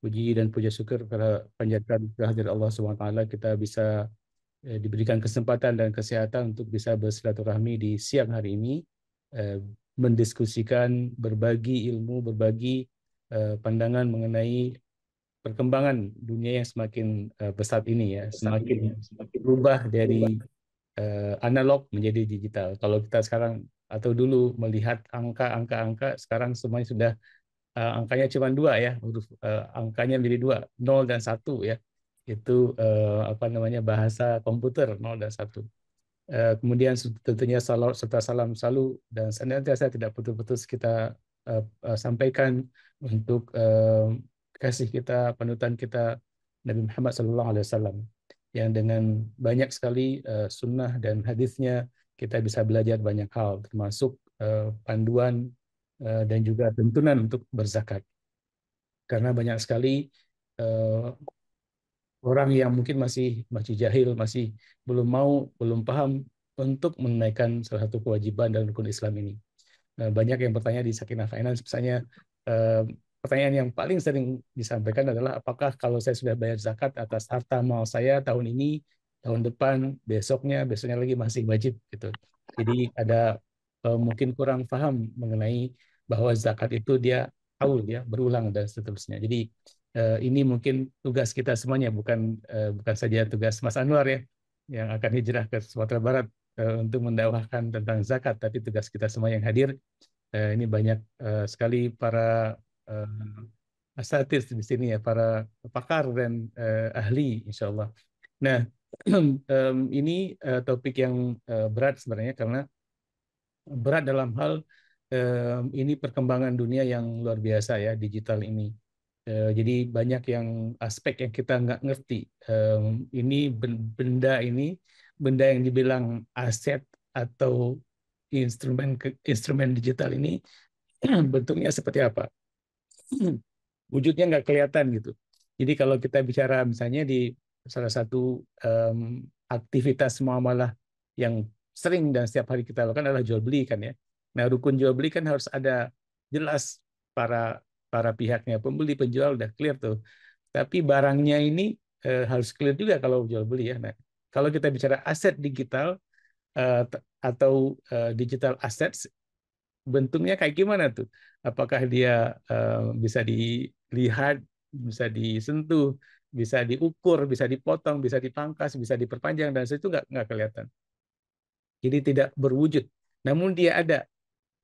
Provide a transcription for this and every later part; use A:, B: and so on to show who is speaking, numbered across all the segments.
A: puji dan puja syukur kepada panjatkan kehadirat Allah SWT, kita bisa diberikan kesempatan dan kesehatan untuk bisa bersilaturahmi di siang hari ini, mendiskusikan, berbagi ilmu, berbagi pandangan mengenai perkembangan dunia yang semakin pesat ini ya, semakin berubah dari analog menjadi digital. Kalau kita sekarang atau dulu melihat angka-angka, sekarang semuanya sudah angkanya cuma dua ya, huruf angkanya menjadi dua, 0 dan 1 ya. Itu apa namanya, bahasa komputer, 0 dan 1. Kemudian tentunya salawat serta salam selalu dan senantiasa tidak putus-putus kita sampaikan untuk kasih kita, panutan kita, Nabi Muhammad SAW, yang dengan banyak sekali sunnah dan hadisnya kita bisa belajar banyak hal, termasuk panduan dan juga tuntunan untuk berzakat. Karena banyak sekali uh, orang yang mungkin masih jahil, masih belum paham untuk menunaikan salah satu kewajiban dan rukun Islam ini. Banyak yang bertanya di Sakinah Finance, misalnya eh, pertanyaan yang paling sering disampaikan adalah apakah kalau saya sudah bayar zakat atas harta mal saya tahun ini, tahun depan, besoknya lagi masih wajib gitu. Jadi ada mungkin kurang paham mengenai bahwa zakat itu dia haul ya, berulang dan seterusnya. Jadi ini mungkin tugas kita semuanya, bukan saja tugas Mas Anwar ya yang akan hijrah ke Sumatera Barat untuk mendakwahkan tentang zakat, tapi tugas kita semua yang hadir. Ini banyak sekali para asatidz di sini ya, para pakar dan ahli, insya Allah. Nah, ini topik yang berat sebenarnya, karena berat dalam hal ini perkembangan dunia yang luar biasa ya, digital ini. Jadi banyak yang aspek yang kita nggak ngerti. Ini benda yang dibilang aset atau instrumen digital ini bentuknya seperti apa? Wujudnya nggak kelihatan gitu. Jadi kalau kita bicara misalnya di salah satu aktivitas muamalah yang sering dan setiap hari kita lakukan adalah jual beli kan ya. Nah, rukun jual beli kan harus ada jelas para para pihaknya, pembeli penjual udah clear tuh. Tapi barangnya ini harus clear juga kalau jual beli ya. Nah, kalau kita bicara aset digital atau digital assets, bentuknya kayak gimana tuh? Apakah dia bisa dilihat, bisa disentuh, bisa diukur, bisa dipotong, bisa dipangkas, bisa diperpanjang, dan itu nggak kelihatan. Jadi tidak berwujud. Namun dia ada,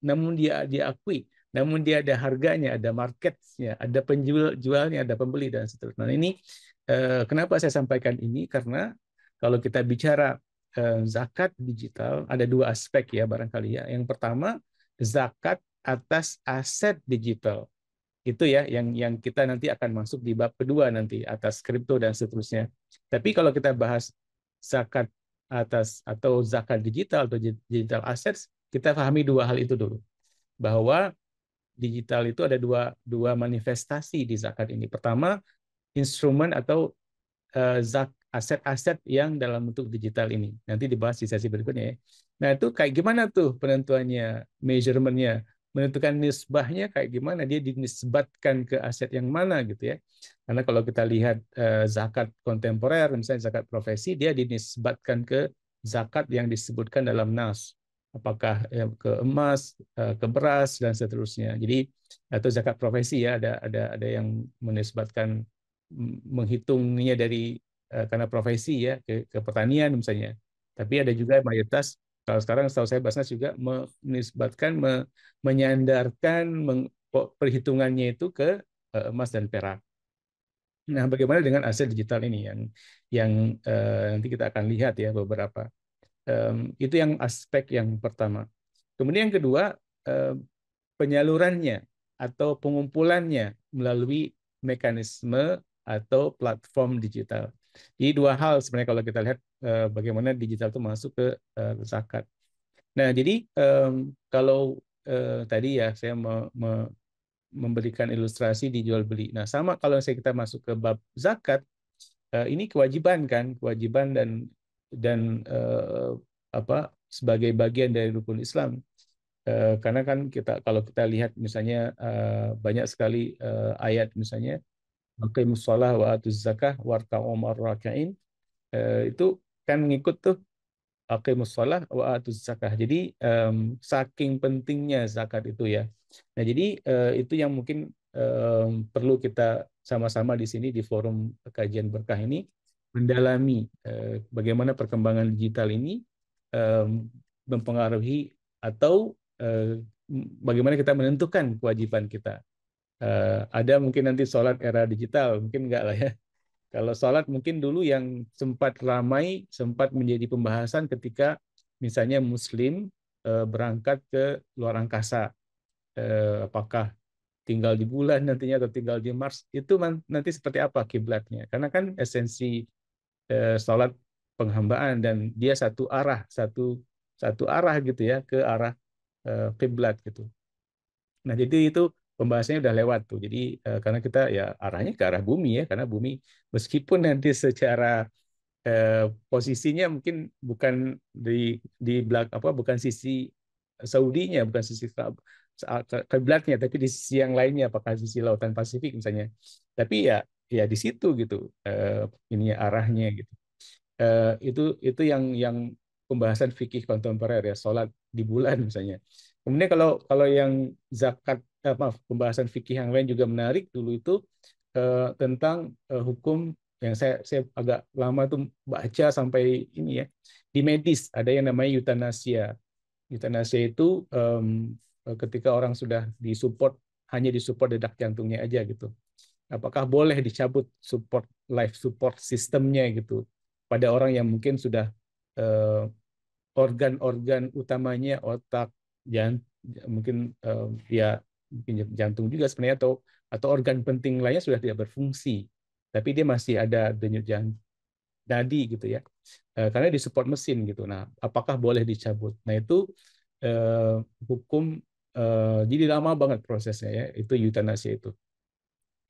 A: namun dia diakui, namun dia ada harganya, ada marketnya, ada penjualnya, ada pembeli dan seterusnya. Nah, ini kenapa saya sampaikan ini? Karena kalau kita bicara zakat digital, ada dua aspek ya barangkali ya. Yang pertama, zakat atas aset digital. Itu ya yang kita nanti akan masuk di bab kedua nanti, atas kripto dan seterusnya. Tapi kalau kita bahas zakat atas atau zakat digital atau digital assets, kita pahami dua hal itu dulu. Bahwa digital itu ada dua manifestasi di zakat ini. Pertama, instrumen atau aset-aset yang dalam bentuk digital ini. Nanti dibahas di sesi berikutnya ya. Nah, itu kayak gimana tuh penentuannya, measurement-nya, menentukan nisbahnya kayak gimana, dia dinisbatkan ke aset yang mana gitu ya. Karena kalau kita lihat zakat kontemporer, misalnya zakat profesi, dia dinisbatkan ke zakat yang disebutkan dalam nas. Apakah ke emas, ke beras dan seterusnya. Jadi atau zakat profesi ya, ada yang menisbatkan, menghitungnya dari karena profesi ya ke pertanian misalnya. Tapi ada juga mayoritas, kalau sekarang setahu saya Basnas juga menisbatkan, menyandarkan perhitungannya itu ke emas dan perak. Nah, bagaimana dengan aset digital ini yang nanti kita akan lihat ya beberapa. Itu yang aspek yang pertama. Kemudian yang kedua, penyalurannya atau pengumpulannya melalui mekanisme atau platform digital. Jadi dua hal sebenarnya kalau kita lihat bagaimana digital itu masuk ke zakat. Nah, jadi kalau tadi ya saya memberikan ilustrasi di jual beli. Nah, sama kalau saya kita masuk ke bab zakat, ini kewajiban kan, kewajiban dan apa sebagai bagian dari rukun Islam. Karena kan kalau kita lihat misalnya banyak sekali ayat misalnya aqimus shalah wa atuz zakah warka'u ma'ar raki'in, itu kan mengikut tuh aqimus shalah wa atuz zakah. Jadi saking pentingnya zakat itu ya. Nah, jadi itu yang mungkin perlu kita sama-sama di sini di forum kajian berkah ini mendalami bagaimana perkembangan digital ini mempengaruhi atau bagaimana kita menentukan kewajiban kita. Ada mungkin nanti sholat era digital, mungkin enggak lah ya. Kalau sholat mungkin dulu yang sempat ramai, sempat menjadi pembahasan ketika misalnya Muslim berangkat ke luar angkasa, apakah tinggal di bulan nantinya atau tinggal di Mars, itu nanti seperti apa kiblatnya? Karena kan esensi sholat penghambaan dan dia satu arah, satu arah gitu ya ke arah kiblat gitu. Nah, jadi itu pembahasannya udah lewat tuh. Jadi karena kita ya arahnya ke arah bumi ya, karena bumi meskipun nanti secara posisinya mungkin bukan di belakang apa bukan sisi Saudinya, bukan sisi kiblatnya, tapi di sisi yang lainnya, apakah sisi Lautan Pasifik misalnya. Tapi ya di situ gitu ini arahnya gitu. Itu yang pembahasan fikih kontemporer ya, sholat di bulan misalnya. Kemudian kalau kalau yang zakat, maaf, pembahasan fikih yang lain juga menarik dulu itu tentang hukum yang saya agak lama tuh baca sampai ini ya, di medis ada yang namanya eutanasia. Eutanasia itu ketika orang sudah disupport, hanya disupport detak jantungnya aja gitu, apakah boleh dicabut support life support sistemnya gitu pada orang yang mungkin sudah eh, organ-organ utamanya otak, mungkin ya mungkin jantung juga sebenarnya, atau organ penting lainnya sudah tidak berfungsi, tapi dia masih ada denyut nadi gitu ya, karena disupport mesin gitu. Nah, apakah boleh dicabut? Nah, itu eh, hukum, jadi lama banget prosesnya ya, itu eutanasia itu.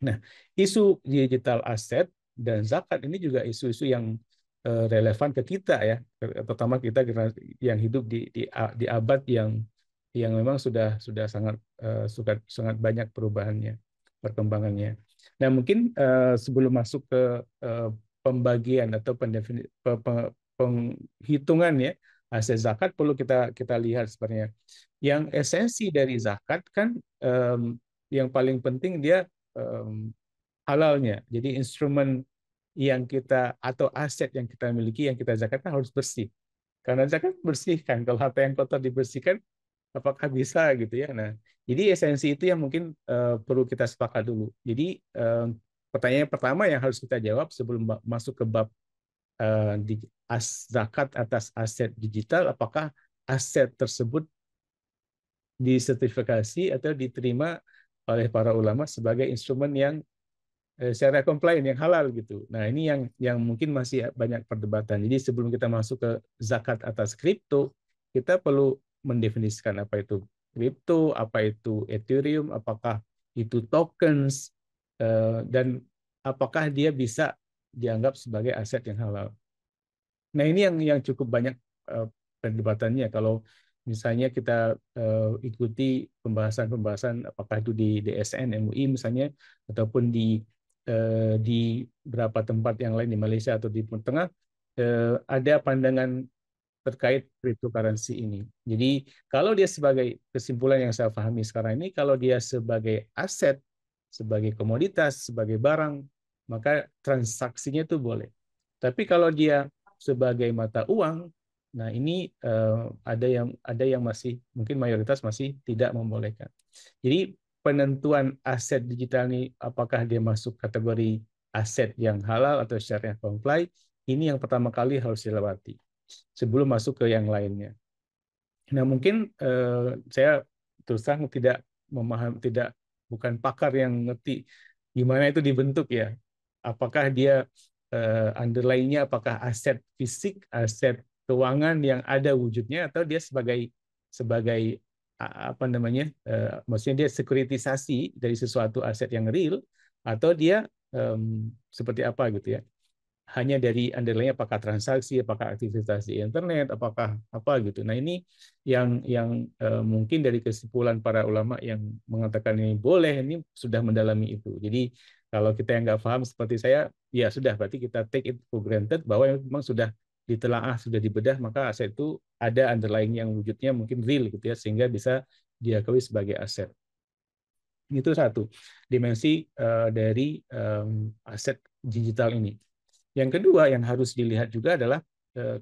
A: Nah, isu digital asset dan zakat ini juga isu-isu yang relevan ke kita ya, terutama kita yang hidup di abad yang memang sudah sangat sangat banyak perubahannya, perkembangannya. Nah, mungkin sebelum masuk ke pembagian atau penghitungan ya aset zakat, perlu kita kita lihat sebenarnya yang esensi dari zakat kan, yang paling penting dia em, halalnya. Jadi instrumen yang kita atau aset yang kita miliki yang kita zakatkan harus bersih. Karena zakat bersihkan. Kalau harta yang kotor dibersihkan, apakah bisa gitu ya? Nah, jadi esensi itu yang mungkin perlu kita sepakat dulu. Jadi pertanyaan pertama yang harus kita jawab sebelum masuk ke bab zakat atas aset digital, apakah aset tersebut disertifikasi atau diterima oleh para ulama sebagai instrumen yang secara komplain yang halal gitu. Nah, ini yang mungkin masih banyak perdebatan. Jadi sebelum kita masuk ke zakat atas kripto, kita perlu mendefinisikan apa itu kripto, apa itu Ethereum, apakah itu tokens, dan apakah dia bisa dianggap sebagai aset yang halal. Nah, ini yang cukup banyak perdebatannya. Kalau misalnya kita ikuti pembahasan-pembahasan apakah itu di DSN, MUI misalnya, ataupun di beberapa tempat yang lain di Malaysia atau di Timur Tengah, ada pandangan terkait cryptocurrency ini. Jadi kalau dia sebagai, kesimpulan yang saya pahami sekarang ini, kalau dia sebagai aset, sebagai komoditas, sebagai barang, maka transaksinya itu boleh. Tapi kalau dia sebagai mata uang, nah ini ada yang masih mungkin mayoritas masih tidak membolehkan. Jadi penentuan aset digital ini apakah dia masuk kategori aset yang halal atau syariah comply, ini yang pertama kali harus dilewati sebelum masuk ke yang lainnya. Nah, mungkin saya terus terang tidak memahami, bukan pakar yang ngerti gimana itu dibentuk ya. Apakah dia underlying-nya apakah aset fisik, aset keuangan yang ada wujudnya, atau dia sebagai apa namanya? Maksudnya dia sekuritisasi dari sesuatu aset yang real, atau dia seperti apa gitu ya. hanya dari underlying apakah transaksi, apakah aktivitas di internet, apakah apa gitu. Nah ini yang mungkin dari kesimpulan para ulama yang mengatakan ini boleh, ini sudah mendalami itu. Jadi kalau kita yang nggak paham seperti saya, ya sudah berarti kita take it for granted bahwa memang sudah ditelaah, sudah dibedah, maka aset itu ada underlying yang wujudnya mungkin real gitu ya, sehingga bisa diakui sebagai aset. Itu satu dimensi dari aset digital ini. Yang kedua yang harus dilihat juga adalah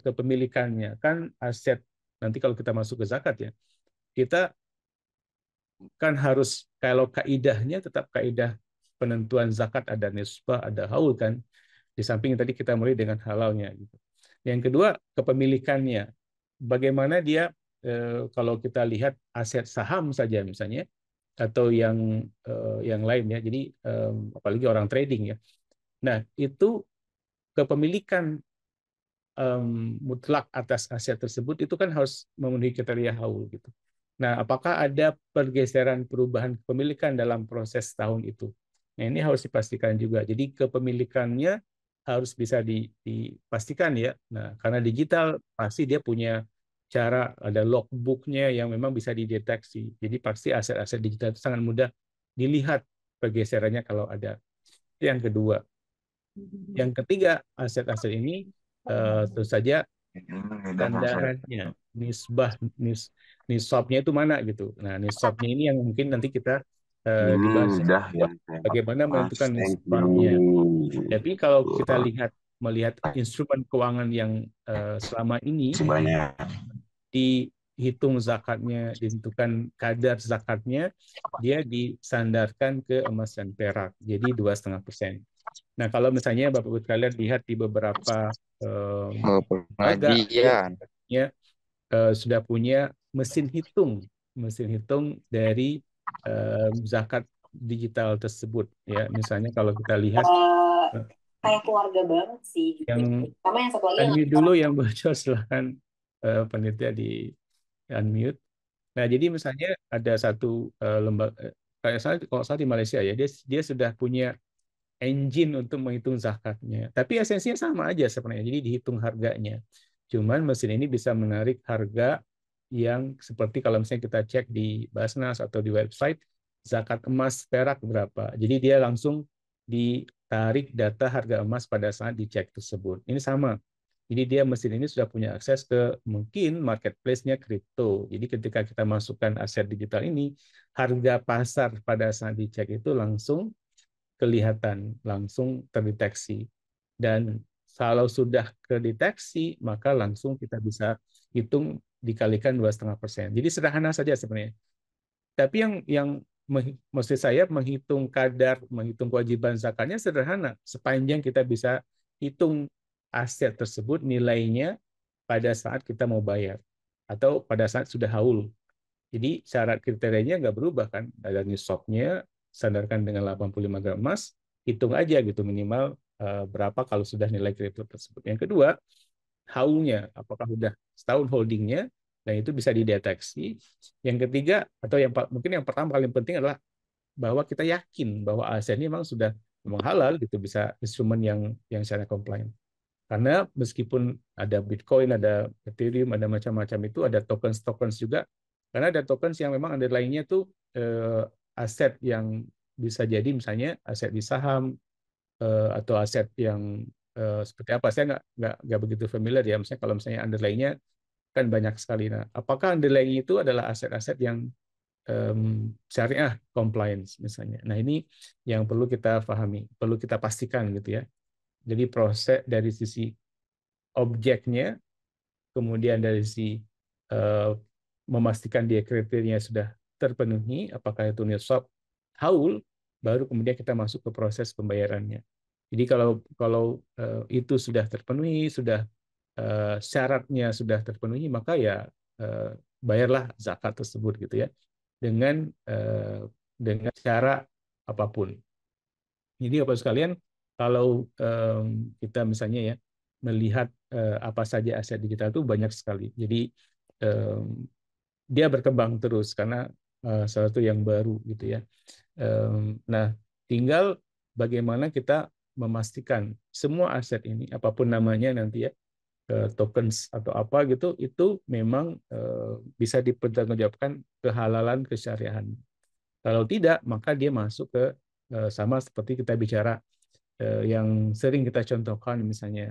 A: kepemilikannya. Kan aset nanti kalau kita masuk ke zakat ya, kita kan harus kalau kaidahnya tetap kaidah penentuan zakat ada nisbah, ada haul kan. Di samping tadi kita mulai dengan halalnya gitu. Yang kedua kepemilikannya. Bagaimana dia kalau kita lihat aset saham saja misalnya atau yang lain ya. Jadi apalagi orang trading ya. Nah, itu kepemilikan mutlak atas aset tersebut itu kan harus memenuhi kriteria haul gitu. Nah, apakah ada pergeseran perubahan kepemilikan dalam proses tahun itu? Nah, ini harus dipastikan juga. Jadi kepemilikannya harus bisa dipastikan ya. Nah, karena digital pasti dia punya cara ada logbooknya yang memang bisa dideteksi. Jadi pasti aset-aset digital itu sangat mudah dilihat pergeserannya kalau ada. Yang kedua, yang ketiga, aset-aset ini tentu saja sandarannya, nisabnya itu mana gitu. Nah, nisabnya ini yang mungkin nanti kita
B: Ini
A: dibahas
B: udah yang
A: bagaimana
B: Mas,
A: menentukan
B: thank
A: nisabnya.
B: you.
A: Tapi kalau kita melihat instrumen keuangan yang selama ini
B: Masih banyak.
A: dihitung zakatnya, ditentukan kadar zakatnya, dia disandarkan ke emas dan perak, jadi 2,5%. Nah, kalau misalnya Bapak Ibu sekalian lihat di beberapa
B: Mau
A: lembaga, dia
B: pengajian.
A: sudah punya mesin hitung dari zakat digital tersebut. Ya, misalnya kalau kita lihat eh,
C: Kayak keluarga banget sih gitu.
A: yang
C: Sama yang satu lagi yang
A: unmute dulu yang bocor silahkan panitia di unmute. Nah, jadi misalnya ada satu lembaga kayak saya kalau saya di Malaysia ya, dia sudah punya engine untuk menghitung zakatnya. Tapi esensinya sama aja sebenarnya. Jadi dihitung harganya. Cuman mesin ini bisa menarik harga yang seperti kalau misalnya kita cek di Basnas atau di website zakat emas perak berapa. Jadi dia langsung ditarik data harga emas pada saat dicek tersebut. Ini sama. Jadi dia mesin ini sudah punya akses ke mungkin marketplace-nya kripto. Jadi ketika kita masukkan aset digital ini, harga pasar pada saat dicek itu langsung kelihatan, langsung terdeteksi. Dan kalau sudah kedeteksi, maka langsung kita bisa hitung dikalikan 2,5%. Jadi sederhana saja sebenarnya. Tapi yang maksud saya menghitung kadar, menghitung kewajiban zakatnya sederhana. Sepanjang kita bisa hitung aset tersebut nilainya pada saat kita mau bayar atau pada saat sudah haul. Jadi syarat kriterianya nggak berubah kan. Ada nisabnya, sandarkan dengan 85 gram emas, hitung aja gitu minimal berapa kalau sudah nilai kripto tersebut. Yang kedua, haulnya, apakah sudah setahun holdingnya, dan itu bisa dideteksi. Yang ketiga, atau mungkin yang pertama paling penting adalah bahwa kita yakin bahwa aset ini memang sudah memang halal gitu, bisa instrumen yang secara compliant. Karena meskipun ada Bitcoin, ada Ethereum, ada macam-macam itu, ada tokens-tokens juga. Karena ada tokens yang memang ada lainnya tuh aset yang bisa jadi misalnya aset di saham atau aset yang seperti apa. Saya nggak begitu familiar ya. Misalnya kalau misalnya underlying-nya kan banyak sekali. Nah, apakah underlying itu adalah aset-aset yang syariah compliance misalnya. Nah, ini yang perlu kita pahami, perlu kita pastikan gitu ya. Jadi proses dari sisi objeknya, kemudian dari sisi memastikan dia kriterianya sudah terpenuhi, apakah itu nisab, haul, baru kemudian kita masuk ke proses pembayarannya. Jadi kalau kalau itu sudah terpenuhi, sudah syaratnya sudah terpenuhi, maka ya bayarlah zakat tersebut gitu ya dengan cara apapun. Jadi Bapak sekalian, kalau kita misalnya ya melihat apa saja aset digital itu banyak sekali. Jadi dia berkembang terus karena sesuatu yang baru gitu ya. Nah, tinggal bagaimana kita memastikan semua aset ini, apapun namanya nanti ya, tokens atau apa gitu, itu memang bisa dipertanggungjawabkan kehalalan kesyariahan. Kalau tidak, maka dia masuk ke sama seperti kita bicara yang sering kita contohkan, misalnya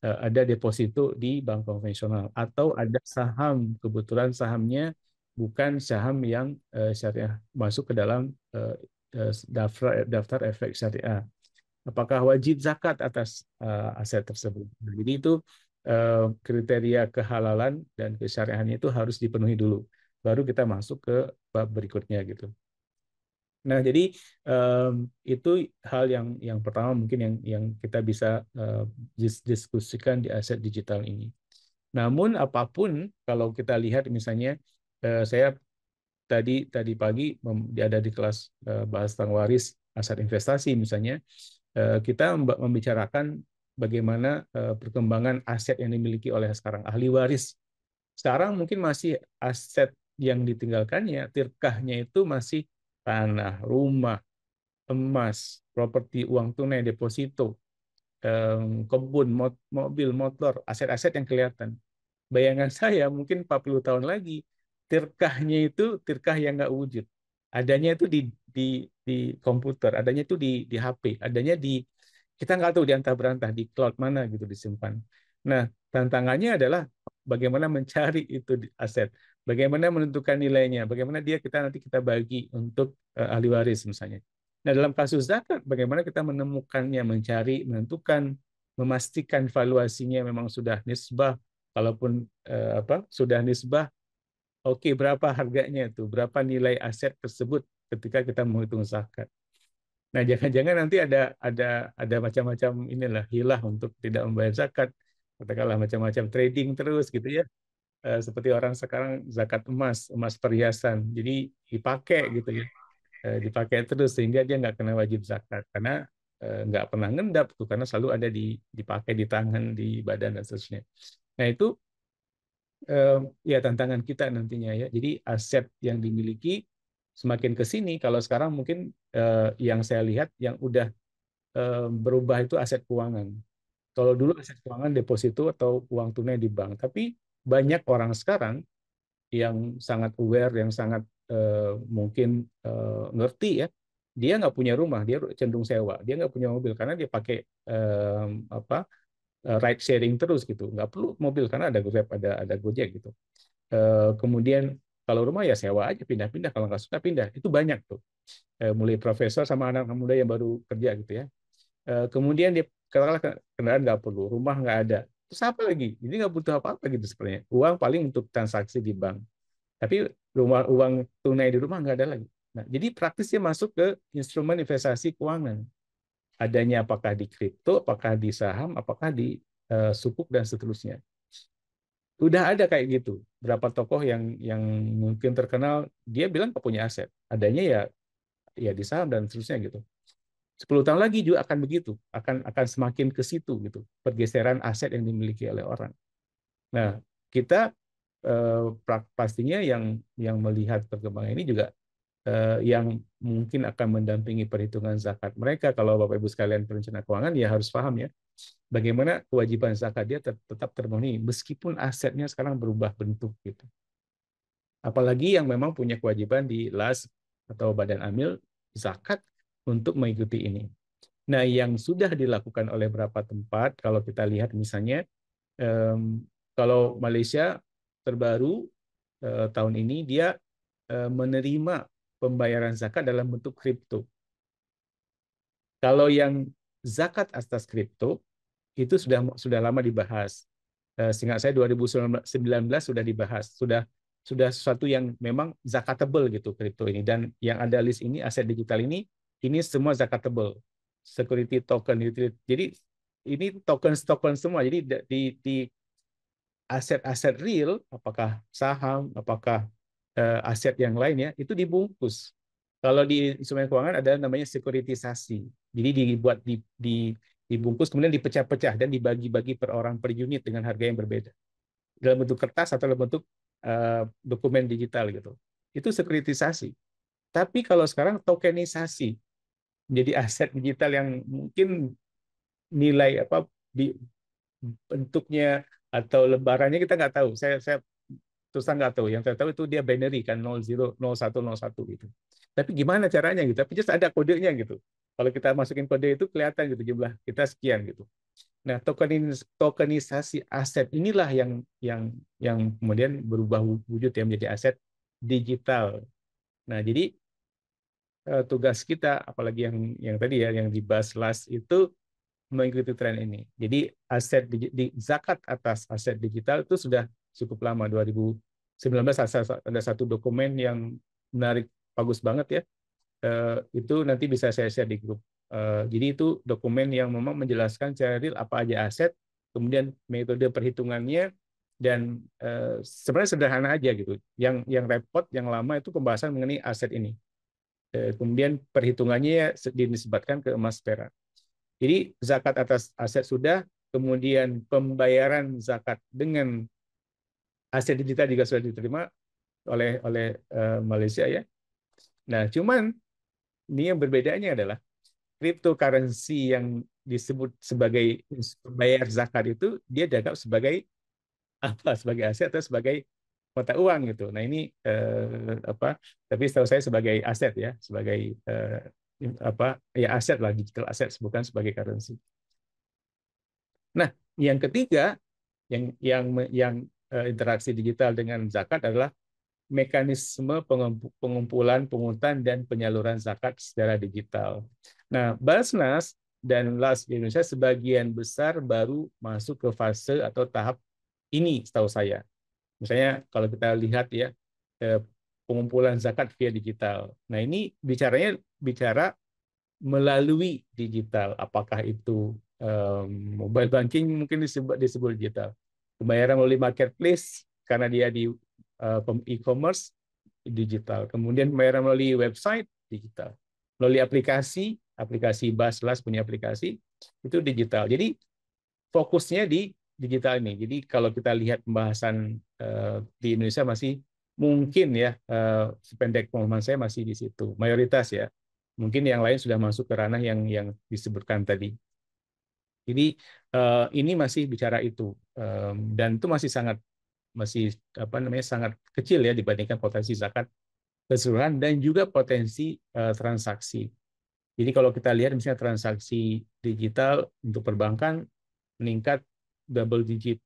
A: ada deposito di bank konvensional atau ada saham, kebetulan sahamnya bukan saham yang syariah masuk ke dalam daftar efek syariah. Apakah wajib zakat atas aset tersebut? Jadi itu kriteria kehalalan dan kesyariahannya itu harus dipenuhi dulu, baru kita masuk ke bab berikutnya gitu. Nah, jadi itu hal yang pertama mungkin yang kita bisa diskusikan di aset digital ini. Namun apapun, kalau kita lihat misalnya, saya tadi pagi ada di kelas bahas tentang waris aset investasi misalnya, kita membicarakan bagaimana perkembangan aset yang dimiliki oleh sekarang ahli waris. Sekarang mungkin masih aset yang ditinggalkannya, tirkahnya itu masih tanah, rumah, emas, properti, uang tunai, deposito, kebun, mobil, motor, aset-aset yang kelihatan. Bayangan saya mungkin 40 tahun lagi, tirkahnya itu tirkah yang nggak wujud. Adanya itu di komputer, adanya itu di HP, adanya kita nggak tahu di antah berantah di cloud mana gitu disimpan. Nah, tantangannya adalah bagaimana mencari itu aset, bagaimana menentukan nilainya, bagaimana nanti kita bagi untuk ahli waris misalnya. Nah, dalam kasus zakat, bagaimana kita menemukannya, mencari, menentukan, memastikan valuasinya memang sudah nisbah, kalaupun sudah nisbah, oke, berapa harganya itu, berapa nilai aset tersebut ketika kita menghitung zakat. Nah, jangan-jangan nanti ada macam-macam inilah hilah untuk tidak membayar zakat, katakanlah macam-macam trading terus gitu ya. Seperti orang sekarang zakat emas perhiasan, jadi dipakai gitu ya, dipakai terus sehingga dia nggak kena wajib zakat karena nggak pernah ngendap tuh, karena selalu ada dipakai di tangan, di badan dan seterusnya. Nah, itu ya tantangan kita nantinya ya. Jadi aset yang dimiliki semakin ke sini, kalau sekarang mungkin yang saya lihat yang udah berubah itu aset keuangan. Kalau dulu aset keuangan deposito atau uang tunai di bank, tapi banyak orang sekarang yang sangat aware, yang sangat mungkin ngerti ya, dia nggak punya rumah, dia cenderung sewa, dia nggak punya mobil karena dia pakai ride sharing terus gitu, nggak perlu mobil karena ada Grab, ada Gojek gitu. Kemudian kalau rumah ya sewa aja, pindah-pindah, kalau nggak suka pindah, itu banyak tuh. Mulai profesor sama anak muda yang baru kerja gitu ya. Kemudian dia katakanlah kendaraan nggak perlu, rumah nggak ada, terus apa lagi? Jadi nggak butuh apa-apa gitu sebenarnya. Uang paling untuk transaksi di bank, tapi uang tunai di rumah nggak ada lagi. Nah, jadi praktisnya masuk ke instrumen investasi keuangan. Adanya apakah di kripto, apakah di saham, apakah di sukuk dan seterusnya. Udah ada kayak gitu. Berapa tokoh yang mungkin terkenal, dia bilang nggak punya aset. Adanya ya di saham dan seterusnya gitu. 10 tahun lagi juga akan begitu, akan semakin ke situ gitu, pergeseran aset yang dimiliki oleh orang. Nah, kita pastinya yang melihat perkembangan ini juga yang mungkin akan mendampingi perhitungan zakat mereka. Kalau Bapak Ibu sekalian perencana keuangan ya harus paham ya, bagaimana kewajiban zakat dia tetap terpenuhi meskipun asetnya sekarang berubah bentuk gitu. Apalagi yang memang punya kewajiban di LAS atau Badan Amil zakat untuk mengikuti ini. Nah, yang sudah dilakukan oleh beberapa tempat, kalau kita lihat misalnya, kalau Malaysia terbaru tahun ini dia menerima pembayaran zakat dalam bentuk kripto. Kalau yang zakat atas kripto itu sudah lama dibahas. Seingat saya 2019 sudah dibahas, sudah sesuatu yang memang zakatable gitu kripto ini, dan yang ada list ini aset digital ini semua zakatable, security token utility. Jadi ini token semua. Jadi di aset-aset real, apakah saham, apakah aset yang lainnya, itu dibungkus. Kalau di instrumen keuangan ada namanya sekuritisasi. Jadi dibungkus kemudian dipecah-pecah dan dibagi-bagi per orang per unit dengan harga yang berbeda. Dalam bentuk kertas atau dalam bentuk dokumen digital gitu. Itu sekuritisasi. Tapi kalau sekarang tokenisasi, menjadi aset digital yang mungkin nilai apa di bentuknya atau lembarannya kita nggak tahu. Saya terus nggak tahu. Yang saya tahu itu dia binary kan 00, 01, 01 gitu. Tapi gimana caranya gitu? Tapi just ada kodenya gitu. Kalau kita masukin kode itu kelihatan gitu jumlah kita sekian gitu. Nah, tokenisasi aset inilah yang kemudian berubah wujud ya menjadi aset digital. Nah, jadi tugas kita apalagi yang tadi ya yang dibahas last itu mengikuti tren ini. Jadi aset zakat atas aset digital itu sudah cukup lama. 2019 ada satu dokumen yang menarik, bagus banget ya. Itu nanti bisa saya share di grup. Jadi itu dokumen yang memang menjelaskan secara real apa aja aset, kemudian metode perhitungannya, dan sebenarnya sederhana aja gitu. Yang repot, yang lama itu pembahasan mengenai aset ini. Kemudian perhitungannya dinisbatkan ke emas perak. Jadi zakat atas aset sudah, kemudian pembayaran zakat dengan aset digital juga sudah diterima oleh Malaysia ya. Nah, cuman ini yang berbedanya adalah cryptocurrency yang disebut sebagai pembayar zakat itu dia dianggap sebagai apa? Sebagai aset atau sebagai mata uang gitu. Nah, ini apa? Tapi setahu saya sebagai aset ya, sebagai apa? Ya aset lah, digital aset bukan sebagai currency. Nah, yang ketiga yang interaksi digital dengan zakat adalah mekanisme pengumpulan, pungutan, dan penyaluran zakat secara digital. Nah, Basnas dan LAS di Indonesia sebagian besar baru masuk ke fase atau tahap ini setahu saya. Misalnya kalau kita lihat ya, pengumpulan zakat via digital. Nah, ini bicara melalui digital. Apakah itu mobile banking mungkin disebut digital. Pembayaran melalui marketplace karena dia di e-commerce digital. Kemudian pembayaran melalui website digital. Melalui aplikasi Baslas punya aplikasi itu digital. Jadi fokusnya di digital ini. Jadi kalau kita lihat pembahasan di Indonesia masih mungkin ya sependek pemahaman saya masih di situ mayoritas ya. Mungkin yang lain sudah masuk ke ranah yang disebutkan tadi. Jadi ini masih bicara itu dan itu masih apa namanya sangat kecil ya dibandingkan potensi zakat keseluruhan dan juga potensi transaksi. Jadi kalau kita lihat misalnya transaksi digital untuk perbankan meningkat double digit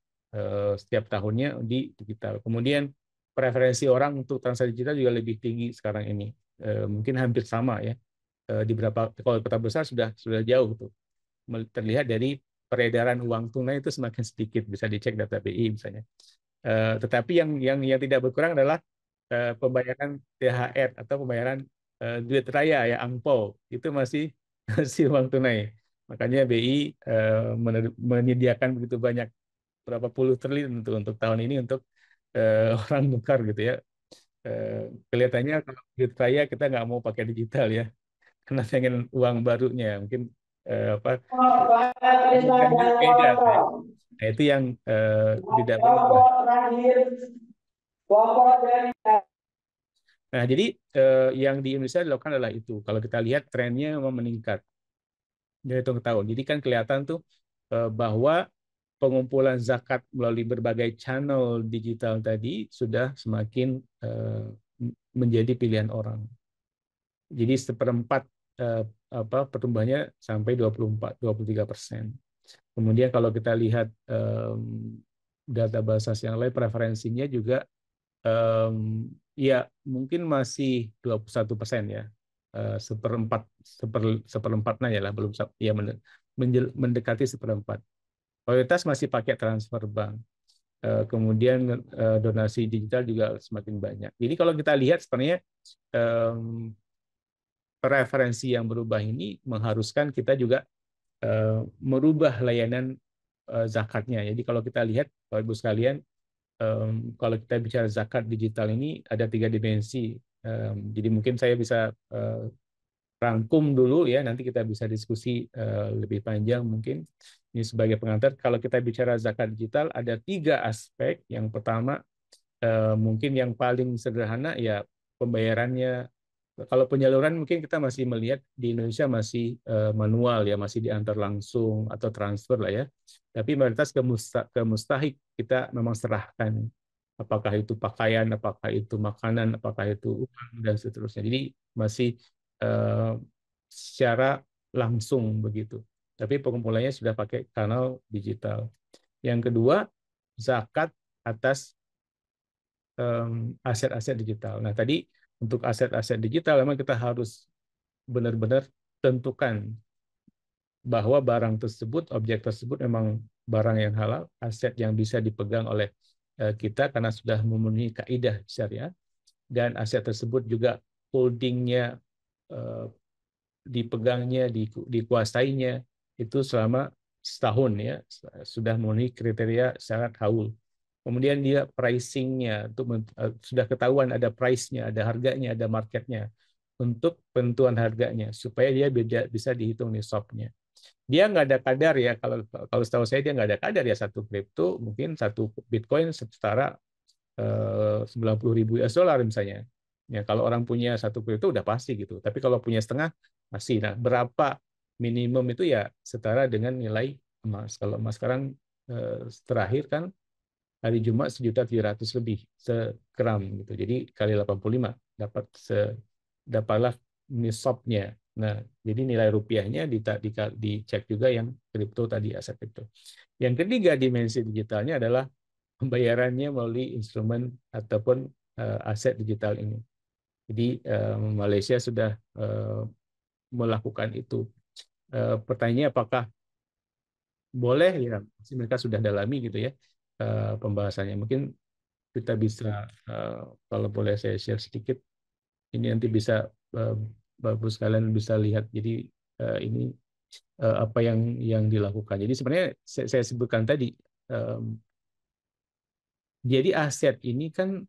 A: setiap tahunnya di digital. Kemudian preferensi orang untuk transaksi digital juga lebih tinggi sekarang ini. Mungkin hampir sama ya. Di beberapa kalau kota besar sudah jauh tuh. Terlihat dari peredaran uang tunai itu semakin sedikit, bisa dicek data BI misalnya. Tetapi yang tidak berkurang adalah pembayaran THR atau pembayaran duit raya ya angpau itu masih masih uang tunai. Makanya BI menyediakan begitu banyak berapa puluh triliun untuk tahun ini untuk orang nukar gitu ya. Kelihatannya kalau duit raya kita nggak mau pakai digital ya, karena pengen uang barunya mungkin apa bukan duit beda. Nah, itu yang tidak berubah. Nah, jadi yang di Indonesia dilakukan adalah itu. Kalau kita lihat trennya memang meningkat dari tahun ke tahun. Jadi kan kelihatan tuh bahwa pengumpulan zakat melalui berbagai channel digital tadi sudah semakin menjadi pilihan orang. Jadi seperempat pertumbuhannya sampai 23%. Kemudian kalau kita lihat data Basnas yang lain preferensinya juga ya mungkin masih 21% ya. Seperempatnya ya lah belum ya mendekati seperempat. Mayoritas masih pakai transfer bank. Kemudian donasi digital juga semakin banyak. Jadi kalau kita lihat sebenarnya preferensi yang berubah ini mengharuskan kita juga merubah layanan zakatnya. Jadi kalau kita lihat, Bapak Ibu sekalian, kalau kita bicara zakat digital ini ada 3 dimensi. Jadi mungkin saya bisa rangkum dulu ya, nanti kita bisa diskusi lebih panjang mungkin. Ini sebagai pengantar, kalau kita bicara zakat digital ada 3 aspek. Yang pertama mungkin yang paling sederhana ya pembayarannya Kalau penyaluran mungkin kita masih melihat di Indonesia masih manual ya, masih diantar langsung atau transfer lah ya. Tapi mayoritas ke mustahik kita memang serahkan. Apakah itu pakaian, apakah itu makanan, apakah itu uang dan seterusnya. Jadi masih eh, secara langsung begitu. Tapi pengumpulannya sudah pakai kanal digital. Yang kedua, zakat atas aset-aset digital. Nah, tadi untuk aset-aset digital memang kita harus benar-benar tentukan bahwa barang tersebut, objek tersebut memang barang yang halal, aset yang bisa dipegang oleh kita karena sudah memenuhi kaidah syariat, dan aset tersebut juga holdingnya, eh, dipegangnya, dikuasainya itu selama setahun ya, sudah memenuhi kriteria syarat haul. Kemudian dia pricingnya sudah ketahuan ada price-nya, ada harganya, ada marketnya untuk penentuan harganya supaya dia bisa dihitung nisabnya. Dia nggak ada kadar ya, kalau kalau setahu saya dia nggak ada kadar ya, satu kripto mungkin satu Bitcoin setara 90.000 US dollar misalnya. Ya, kalau orang punya satu kripto udah pasti gitu. Tapi kalau punya setengah masih. Nah, berapa minimum itu ya setara dengan nilai emas. Kalau emas sekarang terakhir kan hari Jumat 1.700.000 lebih segram gitu. Jadi kali 85 dapatlah nisabnya. Nah, jadi nilai rupiahnya dicek juga yang kripto tadi, aset kripto. Yang ketiga dimensi digitalnya adalah pembayarannya melalui instrumen ataupun aset digital ini. Jadi Malaysia sudah melakukan itu. Pertanyaannya apakah boleh ya? Mereka sudah dalami gitu ya pembahasannya. Mungkin kita bisa kalau boleh saya share sedikit. Ini nanti bisa bagus kalian bisa lihat. Jadi ini apa yang dilakukan. Jadi sebenarnya saya sebutkan tadi. Jadi aset ini kan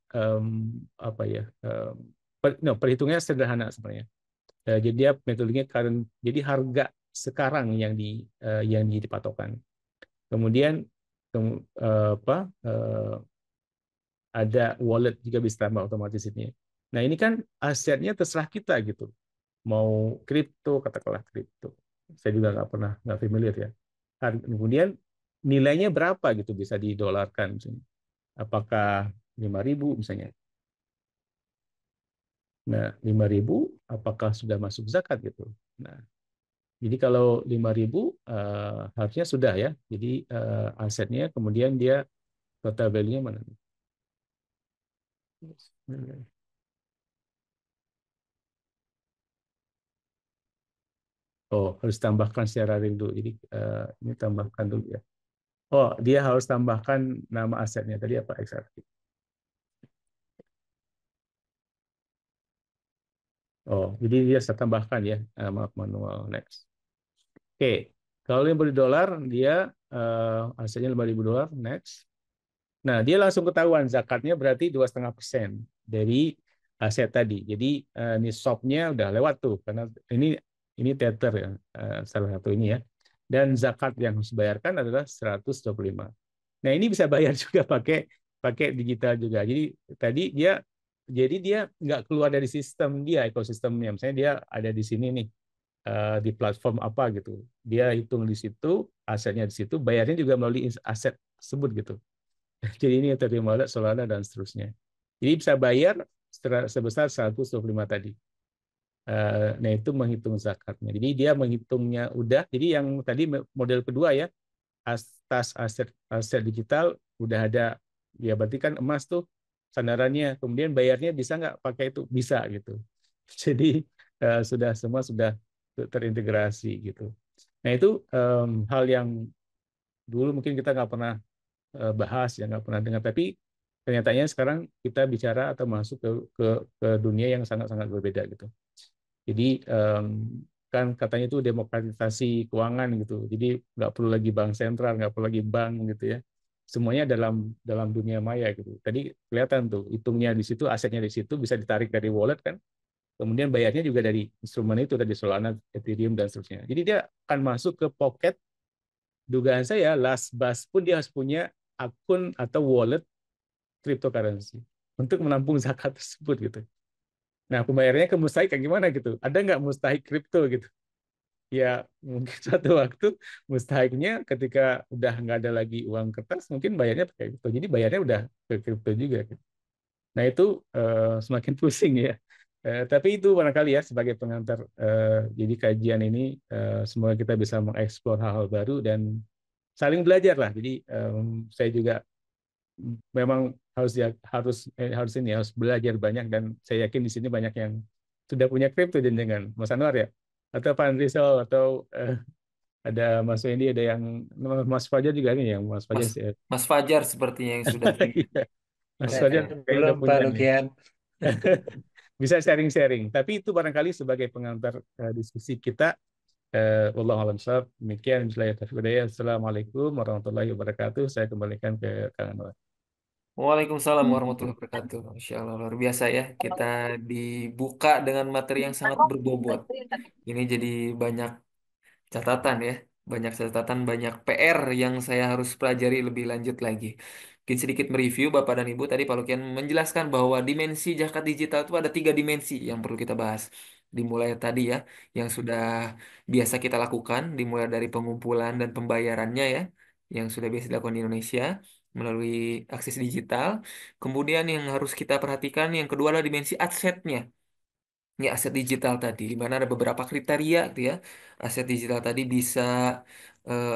A: apa ya? Perhitungannya sederhana sebenarnya. Jadi dia metodenya current. Jadi harga sekarang yang dipatokan. Kemudian apa? Ada wallet juga bisa tambah otomatis ini. Nah ini kan asetnya terserah kita gitu. Mau kripto, katakanlah kripto. Saya juga nggak familiar ya. Kemudian nilainya berapa gitu bisa didolarkan misalnya. Apakah 5.000 misalnya. Nah 5.000 apakah sudah masuk zakat gitu. Nah jadi kalau 5.000 harusnya sudah ya. Jadi asetnya kemudian dia total value-nya mana? Oh, harus tambahkan secara real dulu. Jadi ini tambahkan dulu ya. Oh, dia harus tambahkan nama asetnya tadi apa XRP. Oh, jadi dia saya tambahkan ya. Maaf, manual next. Oke, kalau 5.000 dolar dia asetnya 5.000 dolar next. Nah, dia langsung ketahuan zakatnya berarti 2,5% dari aset tadi. Jadi nisabnya udah lewat tuh karena ini tether ya, salah satu ini ya. Dan zakat yang harus dibayarkan adalah 125. Nah, ini bisa bayar juga pakai pakai digital juga. Jadi dia nggak keluar dari sistem dia, ekosistemnya. Misalnya dia ada di sini nih, di platform apa gitu. Dia hitung di situ, asetnya di situ, bayarnya juga melalui aset tersebut gitu. Jadi ini Ethereum Wallet, Solana, dan seterusnya. Jadi bisa bayar sebesar 125 tadi. Nah, itu menghitung zakatnya. Jadi dia menghitungnya udah. Jadi yang tadi model kedua ya, atas aset aset digital udah ada. Ya berarti kan emas tuh sandarannya. Kemudian bayarnya bisa nggak pakai itu? Bisa gitu. Jadi semua sudah terintegrasi gitu. Nah itu hal yang dulu mungkin kita nggak pernah bahas, ya nggak pernah dengar. Tapi ternyatanya sekarang kita bicara atau masuk ke dunia yang sangat-sangat berbeda gitu. Jadi kan katanya itu demokratisasi keuangan gitu. Jadi nggak perlu lagi bank sentral, nggak perlu lagi bank gitu ya. Semuanya dalam dalam dunia maya gitu. Tadi kelihatan tuh hitungnya di situ, asetnya di situ bisa ditarik dari wallet kan. Kemudian bayarnya juga dari instrumen itu, dari Solana, Ethereum dan seterusnya. Jadi dia akan masuk ke pocket. Dugaan saya last bus pun dia harus punya akun atau wallet cryptocurrency untuk menampung zakat tersebut gitu. Nah, pembayarannya ke mustahik kayak gimana gitu? Ada nggak mustahik kripto gitu? Ya mungkin suatu waktu mustahiknya ketika udah nggak ada lagi uang kertas, mungkin bayarnya pakai kripto. Jadi bayarnya udah ke kripto juga, gitu. Nah itu semakin pusing ya. Tapi itu barangkali ya sebagai pengantar. Jadi kajian ini semoga kita bisa mengeksplor hal-hal baru dan saling belajar lah. Jadi saya juga memang harus ini harus belajar banyak dan saya yakin di sini banyak yang sudah punya kripto dengan Mas Anwar ya, atau Pak Andrisol atau ada Mas Wendy, ada yang Mas Fajar juga nih, yang Mas Fajar
D: Mas
A: sih.
D: Mas Fajar sepertinya yang sudah punya.
A: Iya, Mas Fajar
D: Oke.
A: kayaknya
B: Belum
A: udah
B: Pak
A: punya nih.
B: Lukian.
A: Bisa sharing-sharing. Tapi itu barangkali sebagai pengantar diskusi kita. Wallahu a'lam bishawab. Demikian. Assalamualaikum warahmatullahi wabarakatuh. Saya kembalikan ke Kang Anwar.
D: Waalaikumsalam warahmatullahi wabarakatuh. Masya Allah, luar biasa ya. Kita dibuka dengan materi yang sangat berbobot. Ini jadi banyak catatan ya. Banyak catatan, banyak PR yang saya harus pelajari lebih lanjut lagi. Mungkin sedikit mereview Bapak dan Ibu. Tadi Pak Lukian menjelaskan bahwa dimensi zakat digital itu ada 3 dimensi yang perlu kita bahas. Dimulai tadi ya, yang sudah biasa kita lakukan, dimulai dari pengumpulan dan pembayarannya ya, yang sudah biasa dilakukan di Indonesia melalui akses digital. Kemudian yang harus kita perhatikan, yang kedua adalah dimensi asetnya. Ya, aset digital tadi, di mana ada beberapa kriteria gitu ya. Aset digital tadi bisa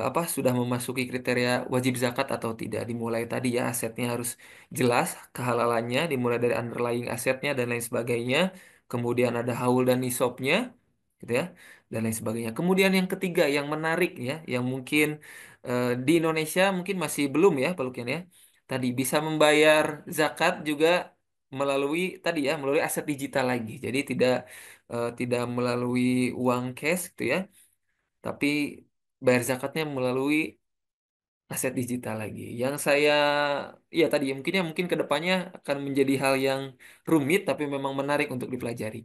D: apa sudah memasuki kriteria wajib zakat atau tidak. Dimulai tadi ya, asetnya harus jelas kehalalannya, dimulai dari underlying asetnya dan lain sebagainya. Kemudian ada haul dan nisabnya, gitu ya, dan lain sebagainya. Kemudian yang ketiga, yang menarik ya, yang mungkin di Indonesia mungkin masih belum ya, Pak Lukian ya. Tadi bisa membayar zakat juga melalui tadi ya melalui aset digital lagi. Jadi tidak melalui uang cash gitu ya, tapi bayar zakatnya melalui aset digital lagi. Yang saya ya tadi mungkin kedepannya akan menjadi hal yang rumit tapi memang menarik untuk dipelajari.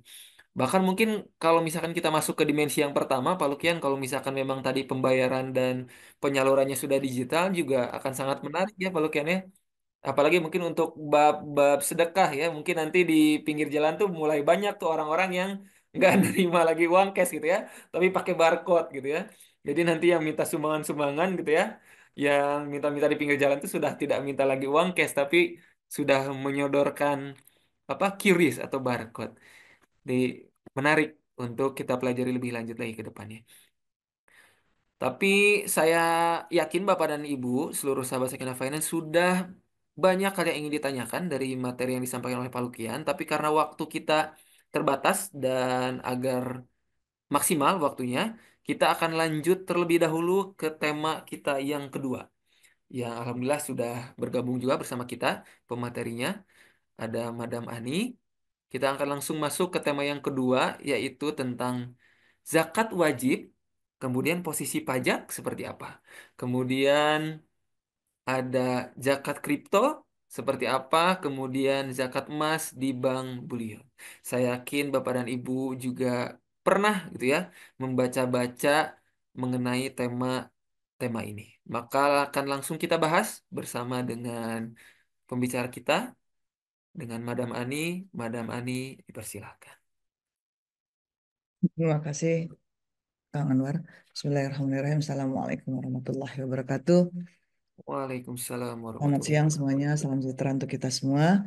D: Bahkan mungkin kalau misalkan kita masuk ke dimensi yang pertama, Pak Lukian, kalau misalkan memang tadi pembayaran dan penyalurannya sudah digital juga akan sangat menarik ya Pak Lukian ya. Apalagi mungkin untuk bab-bab sedekah ya, mungkin nanti di pinggir jalan tuh mulai banyak tuh orang-orang yang nggak nerima lagi uang cash gitu ya, tapi pakai barcode gitu ya. Jadi nanti yang minta sumbangan-sumbangan gitu ya, yang minta-minta di pinggir jalan tuh sudah tidak minta lagi uang cash, tapi sudah menyodorkan apa QRIS atau barcode. Di menarik untuk kita pelajari lebih lanjut lagi ke depannya. Tapi saya yakin Bapak dan Ibu, seluruh sahabat Sekina Finance sudah banyak hal yang ingin ditanyakan dari materi yang disampaikan oleh Pak Lukian. Tapi karena waktu kita terbatas dan agar maksimal waktunya, kita akan lanjut terlebih dahulu ke tema kita yang kedua. Yang Alhamdulillah sudah bergabung juga bersama kita pematerinya. Ada Madam Ani. Kita akan langsung masuk ke tema yang kedua, yaitu tentang zakat wajib, kemudian posisi pajak seperti apa. Kemudian ada zakat kripto seperti apa, kemudian zakat emas di bank Bullion. Saya yakin Bapak dan Ibu juga pernah gitu ya membaca-baca mengenai tema ini. Maka akan langsung kita bahas bersama dengan pembicara kita, dengan Madam Ani. Madam Ani, dipersilahkan.
E: Terima kasih, Kang Anwar. Bismillahirrahmanirrahim. Assalamualaikum warahmatullahi wabarakatuh.
D: Waalaikumsalam
E: Selamat
D: warahmatullahi
E: siang
D: wabarakatuh.
E: semuanya. Salam sejahtera untuk kita semua.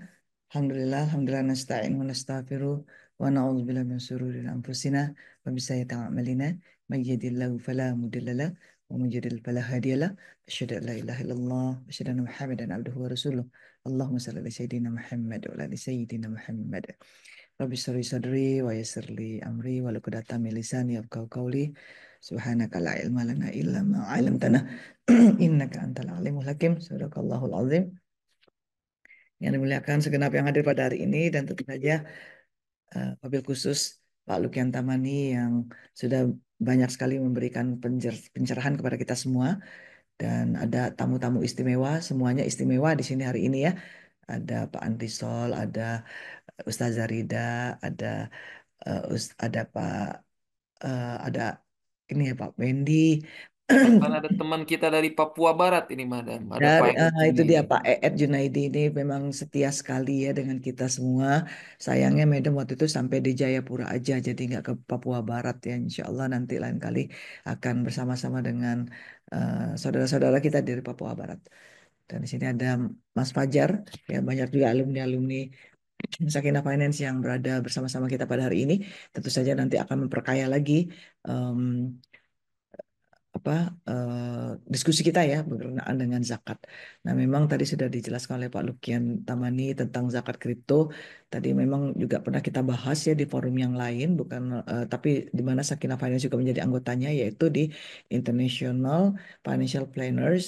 E: Alhamdulillah nasta'in wa nastaghfiruh wa na'udzubillahi min syururi anfusina wa min sayyiati a'malina. May yahdihillahu fala mudilla lahu wa may yudlil fala hadiya lahu. Asyhadu an la ilaha illallah wa asyhadu anna Muhammadan abduhu wa rasuluh. Allahumma shalli ala sayyidina Muhammad wa ala ali sayyidina Muhammad. Rabbi syrah sadri wa yassir li amri wa luqdatam min lisani yafqahu qawli. Subhanaka la ilma lana illa ma 'allamtana innaka antal alimul hakim. Sadaqallahul azim. Yang dimuliakan segenap yang hadir pada hari ini dan tentu saja wabil khusus Pak Lukian Tamani yang sudah banyak sekali memberikan pencerahan kepada kita semua dan ada tamu-tamu istimewa, semuanya istimewa di sini hari ini ya. Ada Pak Andrisol, ada Ustazah Rida, ada ada Pak ada ini ya Pak Wendy,
D: Bahkan ada teman kita dari Papua Barat ini, Madam. Ada Pak Ed
E: Itu dia
D: Junaidi.
E: Pak Eed Junaidi ini memang setia sekali ya dengan kita semua. Sayangnya Madam waktu itu sampai di Jayapura aja, jadi nggak ke Papua Barat ya. Insya Allah nanti lain kali akan bersama-sama dengan saudara-saudara kita dari Papua Barat. Dan di sini ada Mas Fajar, ya banyak juga alumni-alumni Sakinah Finance yang berada bersama-sama kita pada hari ini. Tentu saja nanti akan memperkaya lagi em, apa diskusi kita ya berkenaan dengan zakat. Nah, memang tadi sudah dijelaskan oleh Pak Lukian Tamani tentang zakat kripto. Tadi memang juga pernah kita bahas ya di forum yang lain, bukan tapi di mana Sakinah Finance juga menjadi anggotanya, yaitu di International Financial Planners,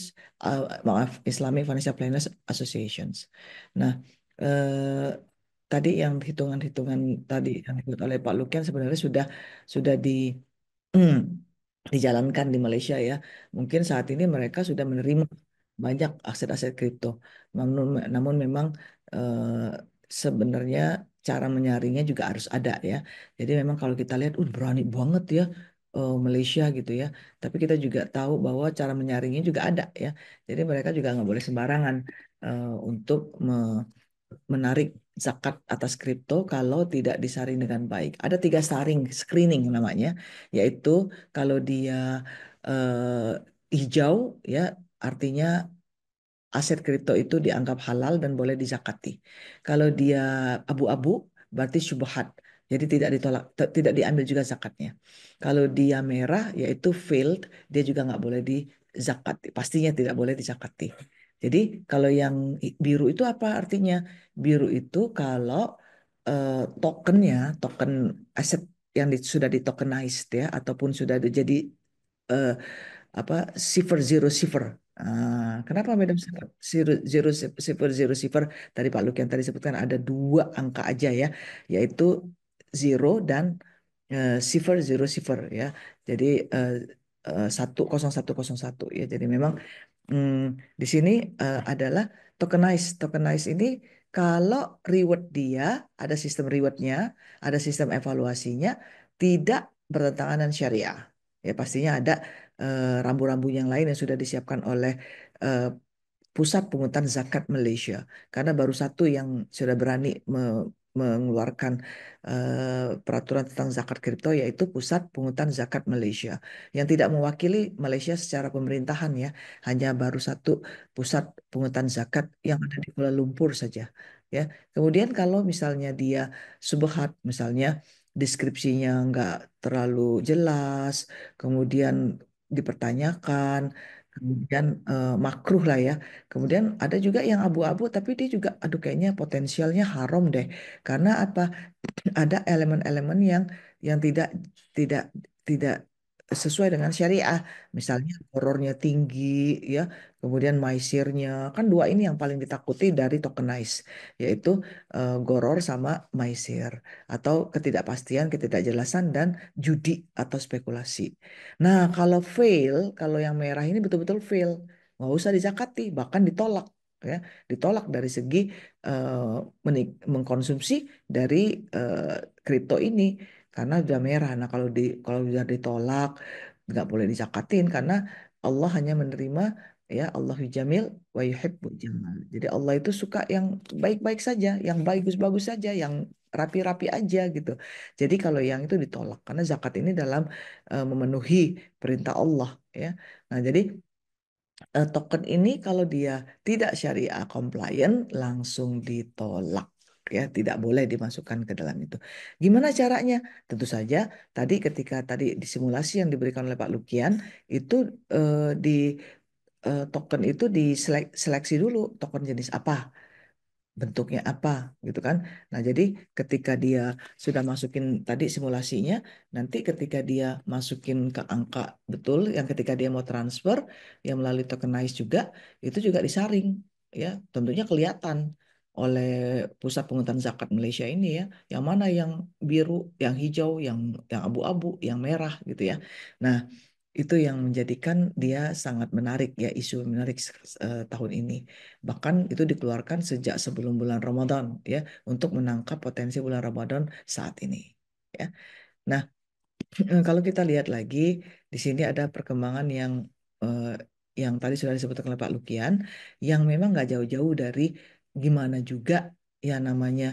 E: maaf, Islamic Financial Planners Associations. Nah, tadi yang hitungan-hitungan tadi yang dibuat oleh Pak Lukian sebenarnya sudah di dijalankan di Malaysia ya. Mungkin saat ini mereka sudah menerima banyak aset-aset kripto. Namun memang sebenarnya cara menyaringnya juga harus ada ya. Jadi memang kalau kita lihat, berani banget ya Malaysia gitu ya. Tapi kita juga tahu bahwa cara menyaringnya juga ada ya. Jadi mereka juga nggak boleh sembarangan untuk menarik zakat atas kripto kalau tidak disaring dengan baik. Ada 3 screening namanya, yaitu kalau dia hijau ya artinya aset kripto itu dianggap halal dan boleh dizakati. Kalau dia abu-abu berarti syubhat. Jadi tidak ditolak, tidak diambil juga zakatnya. Kalau dia merah yaitu failed, dia juga nggak boleh dizakati. Pastinya tidak boleh dizakati. Jadi kalau yang biru itu apa artinya? Biru itu kalau tokennya, token aset yang sudah ditokenized ya, ataupun sudah jadi eh, apa cipher zero cipher. Kenapa Madam zero zero cipher zero cipher? Tadi Pak Luk yang tadi sebutkan ada 2 angka aja ya, yaitu zero dan cipher zero cipher ya. Jadi 10101 ya. Jadi memang hmm, di sini adalah tokenize. Tokenize ini kalau reward dia ada sistem rewardnya, ada sistem evaluasinya, tidak bertentangan dengan syariah. Ya pastinya ada rambu-rambu yang lain yang sudah disiapkan oleh eh, Pusat Pungutan Zakat Malaysia. Karena baru satu yang sudah berani mengeluarkan peraturan tentang zakat kripto yaitu Pusat Pungutan Zakat Malaysia yang tidak mewakili Malaysia secara pemerintahan ya, hanya baru satu pusat pungutan zakat yang ada di Kuala Lumpur saja ya. Kemudian kalau misalnya dia subhat, misalnya deskripsinya nggak terlalu jelas, kemudian dipertanyakan, kemudian makruh lah ya. Kemudian ada juga yang abu-abu tapi dia juga aduh kayaknya potensialnya haram deh. Karena apa? Ada elemen-elemen yang tidak tidak sesuai dengan syariah. Misalnya horornya tinggi ya, kemudian maisirnya. Kan 2 ini yang paling ditakuti dari tokenize, yaitu goror sama maisir atau ketidakpastian, ketidakjelasan dan judi atau spekulasi. Nah, kalau fail, kalau yang merah ini betul-betul fail, nggak usah dizakati, bahkan ditolak ya, ditolak dari segi eh, mengkonsumsi dari eh, kripto ini karena sudah merah. Nah, kalau sudah ditolak nggak boleh dizakatin karena Allah hanya menerima ya Allahu jamil wa yuhibbul jamal. Jadi Allah itu suka yang baik-baik saja, yang bagus-bagus saja, yang rapi-rapi aja gitu. Jadi kalau yang itu ditolak karena zakat ini dalam memenuhi perintah Allah ya. Nah, jadi token ini kalau dia tidak syariah compliant langsung ditolak ya, tidak boleh dimasukkan ke dalam itu. Gimana caranya? Tentu saja tadi ketika tadi di simulasi yang diberikan oleh Pak Lukian itu di token itu diseleksi dulu token jenis apa, bentuknya apa gitu kan. Nah, jadi ketika dia sudah masukin tadi simulasinya, nanti ketika dia masukin ke angka betul yang ketika dia mau transfer yang melalui tokenize juga itu juga disaring ya. Tentunya kelihatan oleh Pusat Pungutan Zakat Malaysia ini ya, yang mana yang biru, yang hijau, yang abu-abu, yang merah gitu ya. Nah, itu yang menjadikan dia sangat menarik ya, isu menarik tahun ini. Bahkan itu dikeluarkan sejak sebelum bulan Ramadan ya, untuk menangkap potensi bulan Ramadan saat ini ya. Nah, kalau kita lihat lagi di sini ada perkembangan eh, yang tadi sudah disebutkan oleh Pak Lukian, yang memang nggak jauh-jauh dari gimana juga ya namanya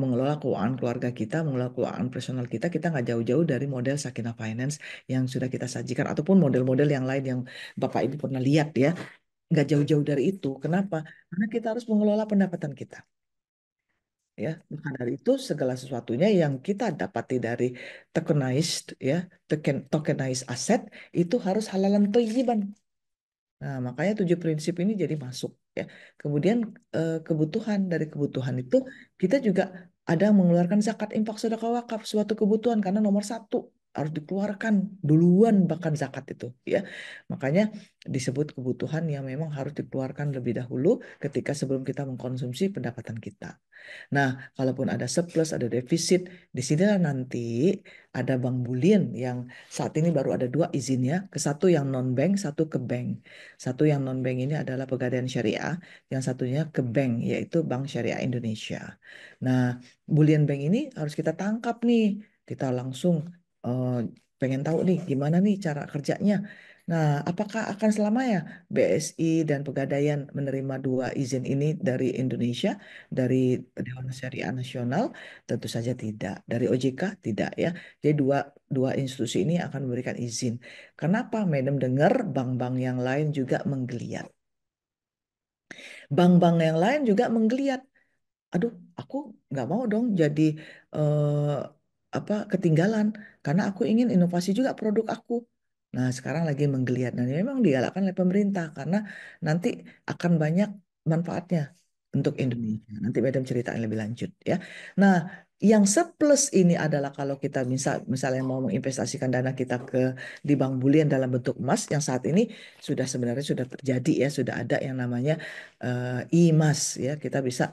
E: mengelola keuangan keluarga kita, mengelola keuangan personal kita, kita nggak jauh-jauh dari model Sakinah Finance yang sudah kita sajikan, ataupun model-model yang lain yang Bapak Ibu pernah lihat ya, nggak jauh-jauh dari itu. Kenapa? Karena kita harus mengelola pendapatan kita. Ya, maka dari itu segala sesuatunya yang kita dapati dari tokenized ya, tokenized aset itu harus halalan thayyiban. Nah, makanya 7 prinsip ini jadi masuk ya. Kemudian kebutuhan, dari kebutuhan itu kita juga ada mengeluarkan zakat, infak, sedekah, wakaf, suatu kebutuhan karena nomor satu harus dikeluarkan duluan bahkan zakat itu ya. Makanya disebut kebutuhan yang memang harus dikeluarkan lebih dahulu ketika sebelum kita mengkonsumsi pendapatan kita. Nah, kalaupun ada surplus, ada defisit, di sinilah nanti ada bank bullion yang saat ini baru ada 2 izinnya, ke satu yang non bank, satu ke bank. Satu yang non bank ini adalah Pegadaian Syariah, yang satunya ke bank yaitu Bank Syariah Indonesia. Nah, bullion bank ini harus kita tangkap nih, kita langsung eh, pengen tahu nih gimana nih cara kerjanya. Nah, apakah akan selamanya BSI dan Pegadaian menerima 2 izin ini dari Indonesia? Dari Dewan Syariah Nasional tentu saja tidak. Dari OJK tidak ya. Jadi dua dua institusi ini akan memberikan izin. Kenapa? Madam dengar bank-bank yang lain juga menggeliat. Bank-bank yang lain juga menggeliat. Aduh, aku nggak mau dong jadi eh, apa ketinggalan karena aku ingin inovasi juga produk aku. Nah, sekarang lagi menggeliat dan memang digalakkan oleh pemerintah karena nanti akan banyak manfaatnya untuk Indonesia. Nanti Madam ceritain lebih lanjut ya. Nah, yang seplus ini adalah kalau kita misalnya mau menginvestasikan dana kita di bank bulian dalam bentuk emas yang saat ini sebenarnya sudah terjadi ya, sudah ada yang namanya emas ya. Kita bisa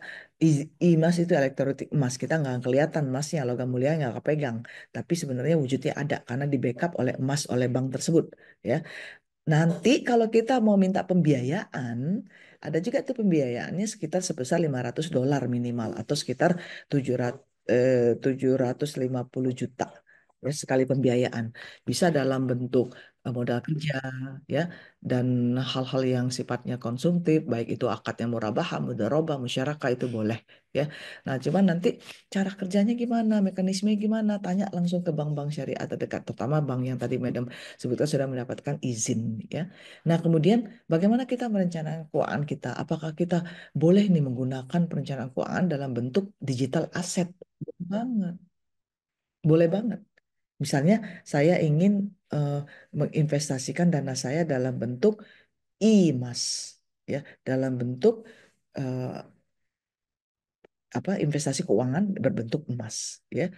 E: emas itu elektronik emas. Kita nggak kelihatan emasnya, logam mulia nggak kepegang. Tapi sebenarnya wujudnya ada karena di backup oleh emas oleh bank tersebut. Ya, nanti kalau kita mau minta pembiayaan, ada juga tuh pembiayaannya sekitar sebesar $500 minimal atau sekitar 750 juta ya, sekali pembiayaan. Bisa dalam bentuk modal kerja ya, dan hal-hal yang sifatnya konsumtif, baik itu akad yang murabahah, mudharabah, musyarakah itu boleh ya. Nah, cuman nanti cara kerjanya gimana, mekanismenya gimana, tanya langsung ke bank-bank syariah terdekat, terutama bank yang tadi Madam sebetulnya sudah mendapatkan izin ya. Nah, kemudian bagaimana kita merencanakan keuangan kita? Apakah kita boleh nih menggunakan perencanaan keuangan dalam bentuk digital aset? Boleh banget. Boleh banget. Misalnya saya ingin eh, menginvestasikan dana saya dalam bentuk emas ya, dalam bentuk eh, investasi keuangan berbentuk emas ya.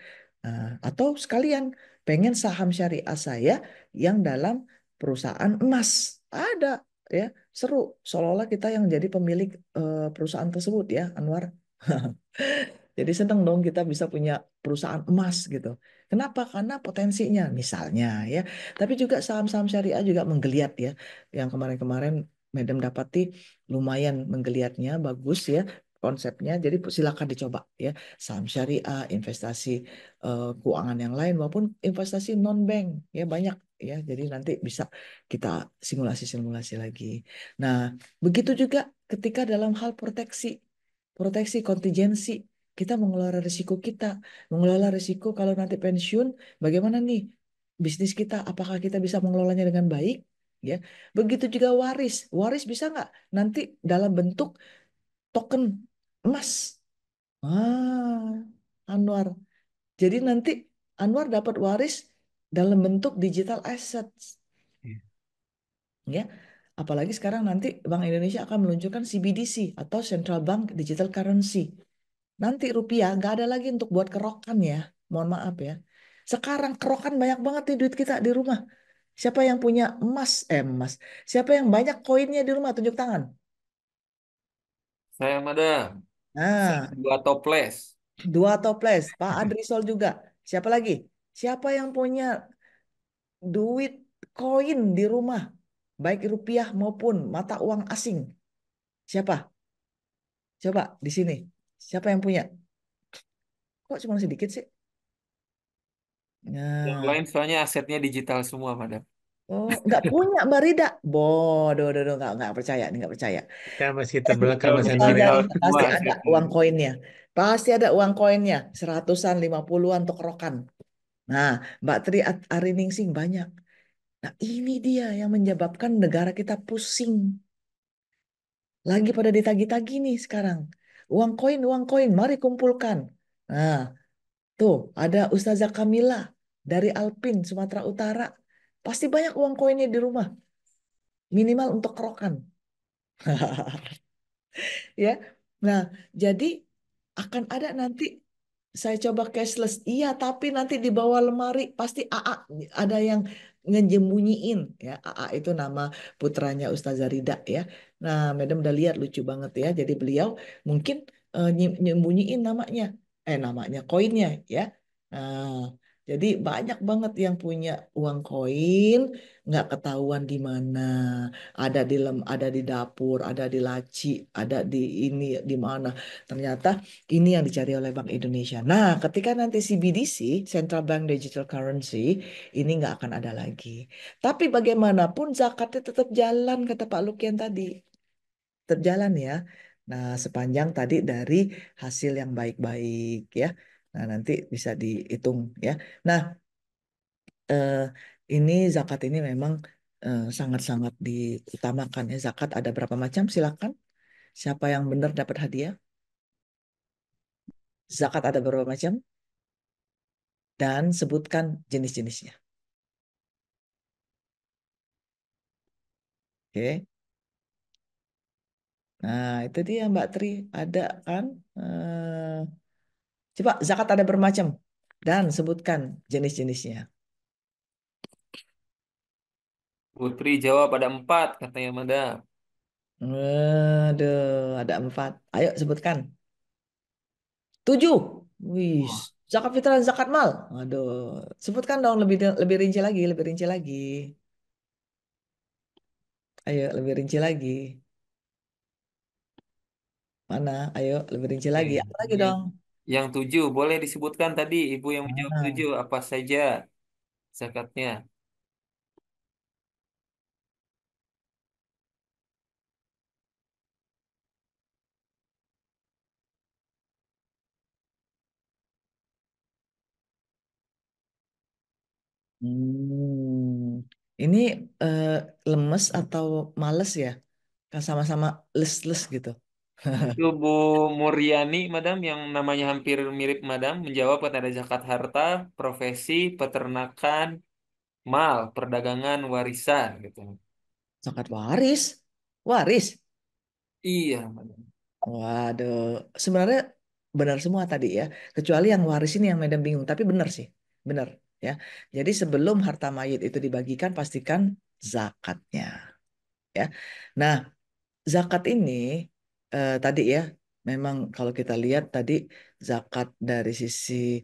E: Atau sekalian pengen saham syariah saya yang dalam perusahaan emas ada ya, seru seolah-olah kita yang jadi pemilik perusahaan tersebut ya Anwar. Jadi seneng dong kita bisa punya perusahaan emas gitu. Kenapa? Karena potensinya misalnya ya. Tapi juga saham-saham syariah juga menggeliat ya. Yang kemarin-kemarin Madam dapati lumayan menggeliatnya, bagus ya konsepnya. Jadi silakan dicoba ya. Saham syariah, investasi keuangan yang lain maupun investasi non bank ya banyak ya. Jadi nanti bisa kita simulasi-simulasi lagi. Nah, begitu juga ketika dalam hal proteksi, proteksi kontingensi. Kita mengelola risiko kita, mengelola risiko kalau nanti pensiun, bagaimana nih bisnis kita? Apakah kita bisa mengelolanya dengan baik? Ya, begitu juga waris. Waris bisa nggak nanti dalam bentuk token emas? Ah, Anwar. Jadi nanti Anwar dapat waris dalam bentuk digital assets. Ya, apalagi sekarang nanti Bank Indonesia akan meluncurkan CBDC atau Central Bank Digital Currency. Nanti rupiah nggak ada lagi untuk buat kerokan ya. Mohon maaf ya. Sekarang kerokan banyak banget nih duit kita di rumah. Siapa yang punya emas? Siapa yang banyak koinnya di rumah? Tunjuk tangan.
D: Saya madam, saya
E: Nah,
D: 2 toples.
E: 2 toples. Pak Adrisol juga. Siapa lagi? Siapa yang punya duit koin di rumah? Baik rupiah maupun mata uang asing. Siapa? Coba di sini. Siapa yang punya? Kok cuma sedikit sih?
D: Yang
E: Nah,
D: lain soalnya asetnya digital semua, Madam.
E: oh, nggak punya Mbak Rida. Bodoh, dodo, nggak percaya, nih, nggak percaya.
A: Kita masih
E: Pasti
A: terbelakang
D: Digital
A: Mas
E: kita
A: Anwar ya.
D: digital
E: cari,
D: semua
E: pasti ada
D: asetnya.
E: uang koinnya. Pasti ada uang koinnya. Seratusan, 50-an untuk rokan. Nah, Mbak Tri Ariningsih banyak. Nah, ini dia yang menyebabkan negara kita pusing. Lagi pada ditagi-tagi nih sekarang. Uang koin, mari kumpulkan. Nah, tuh ada Ustazah Kamila dari Alpin, Sumatera Utara. Pasti banyak uang koinnya di rumah. Minimal untuk kerokan. Ya. Nah, jadi akan ada nanti saya coba cashless. Iya, tapi nanti di bawah lemari pasti AA ada yang ngejembunyiin ya. AA itu nama putranya Ustazah Rida ya. Nah, Madam udah lihat lucu banget ya. Jadi beliau mungkin nyembunyiin namanya koinnya ya. Nah, jadi banyak banget yang punya uang koin nggak ketahuan di mana. Ada di dapur, ada di laci, ada di ini di mana. Ternyata ini yang dicari oleh Bank Indonesia. Nah, ketika nanti CBDC, Central Bank Digital Currency, ini nggak akan ada lagi. Tapi bagaimanapun zakatnya tetap jalan, kata Pak Lukian tadi. Tetap jalan ya. Nah, sepanjang tadi dari hasil yang baik-baik ya. Nah, nanti bisa dihitung ya. Nah, eh, ini zakat ini memang sangat-sangat diutamakan ya. Zakat ada berapa macam? Silakan. Siapa yang benar dapat hadiah? Zakat ada berapa macam? Dan sebutkan jenis-jenisnya. Oke. Nah, itu dia Mbak Tri. Ada kan? Coba zakat ada bermacam. Dan sebutkan jenis-jenisnya.
D: Putri jawab ada 4, katanya Madam.
E: Aduh, ada 4. Ayo sebutkan. 7. Wih,
D: Wah,
E: zakat fitrah dan zakat mal. Aduh, sebutkan dong lebih rinci lagi, lebih rinci lagi. Ayo lebih rinci lagi. Mana? Ayo lebih rinci
D: oke.
E: lagi. Apa lagi
D: Yang
E: dong?
D: yang 7 boleh disebutkan tadi Ibu yang menjawab
E: Ah.
D: 7 apa saja zakatnya.
E: Ini eh, lemes atau males ya? Kan sama-sama les-les gitu.
D: Itu Bu Muriani, Madam, yang namanya hampir mirip Madam, menjawab kata ada zakat harta, profesi, peternakan, mal, perdagangan, warisan, gitu.
E: Zakat waris. Waris.
D: Iya, Madam.
E: Waduh, sebenarnya benar semua tadi ya. Kecuali yang waris ini yang Medan bingung, tapi benar sih. Benar ya. Jadi sebelum harta mayit itu dibagikan pastikan zakatnya ya. Nah, zakat ini tadi ya, memang kalau kita lihat tadi zakat dari sisi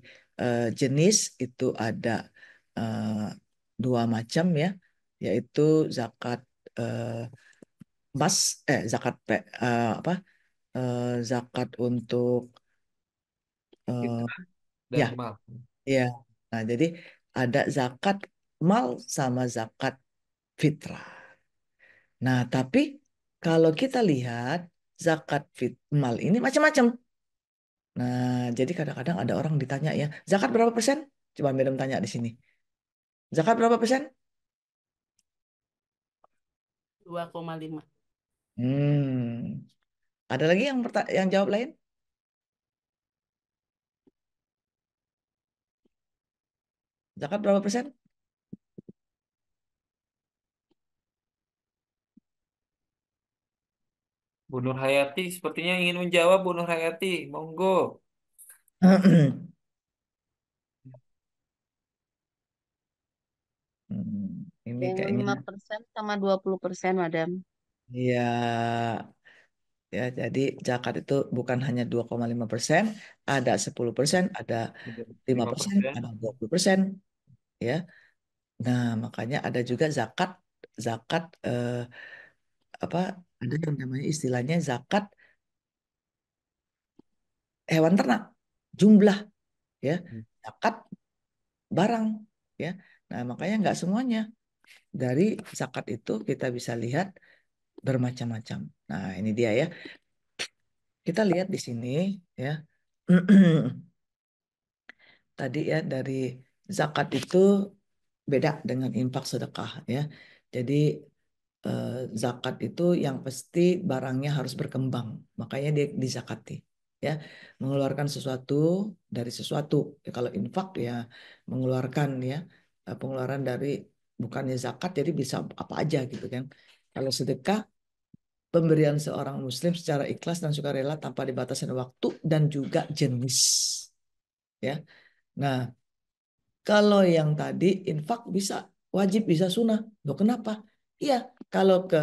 E: jenis itu ada eh, dua macam ya, yaitu zakat eh, emas, apa? Zakat untuk eh,
D: Fitrah
E: ya,
D: dan mal.
E: ya. Nah, jadi ada zakat mal sama zakat fitrah. Nah, tapi kalau kita lihat zakat mal ini macam-macam. Nah, jadi kadang-kadang ada orang ditanya ya, zakat berapa persen? Coba Madam tanya di sini. Zakat berapa persen?
C: 2,5.
E: Hmm. Ada lagi yang jawab lain? Zakat berapa persen?
D: Bu Nur Hayati sepertinya ingin menjawab, Bu Nur Hayati. Monggo.
E: Ini
C: Yang
E: kayaknya
C: 5% sama 20%, Madam.
E: ya, ya, jadi zakat itu bukan hanya 2,5%, ada 10%, ada 5%,
D: 5%.
E: ada 20%, ya. Nah, makanya ada juga zakat zakat apa ada yang namanya istilahnya zakat hewan ternak. Jumlah ya. Zakat barang, ya. Nah, makanya nggak semuanya. Dari zakat itu kita bisa lihat bermacam-macam. Nah, ini dia ya. Kita lihat di sini ya. Tadi ya dari zakat itu beda dengan infak sedekah ya. Jadi zakat itu yang pasti barangnya harus berkembang, makanya dia dizakati ya. Mengeluarkan sesuatu dari sesuatu. Ya, kalau infak ya mengeluarkan ya pengeluaran dari bukannya zakat jadi bisa apa aja gitu kan. Kalau sedekah pemberian seorang muslim secara ikhlas dan sukarela tanpa dibatasi waktu dan juga jenis ya. Nah, kalau yang tadi infak bisa wajib bisa sunnah. Loh kenapa? Iya, kalau ke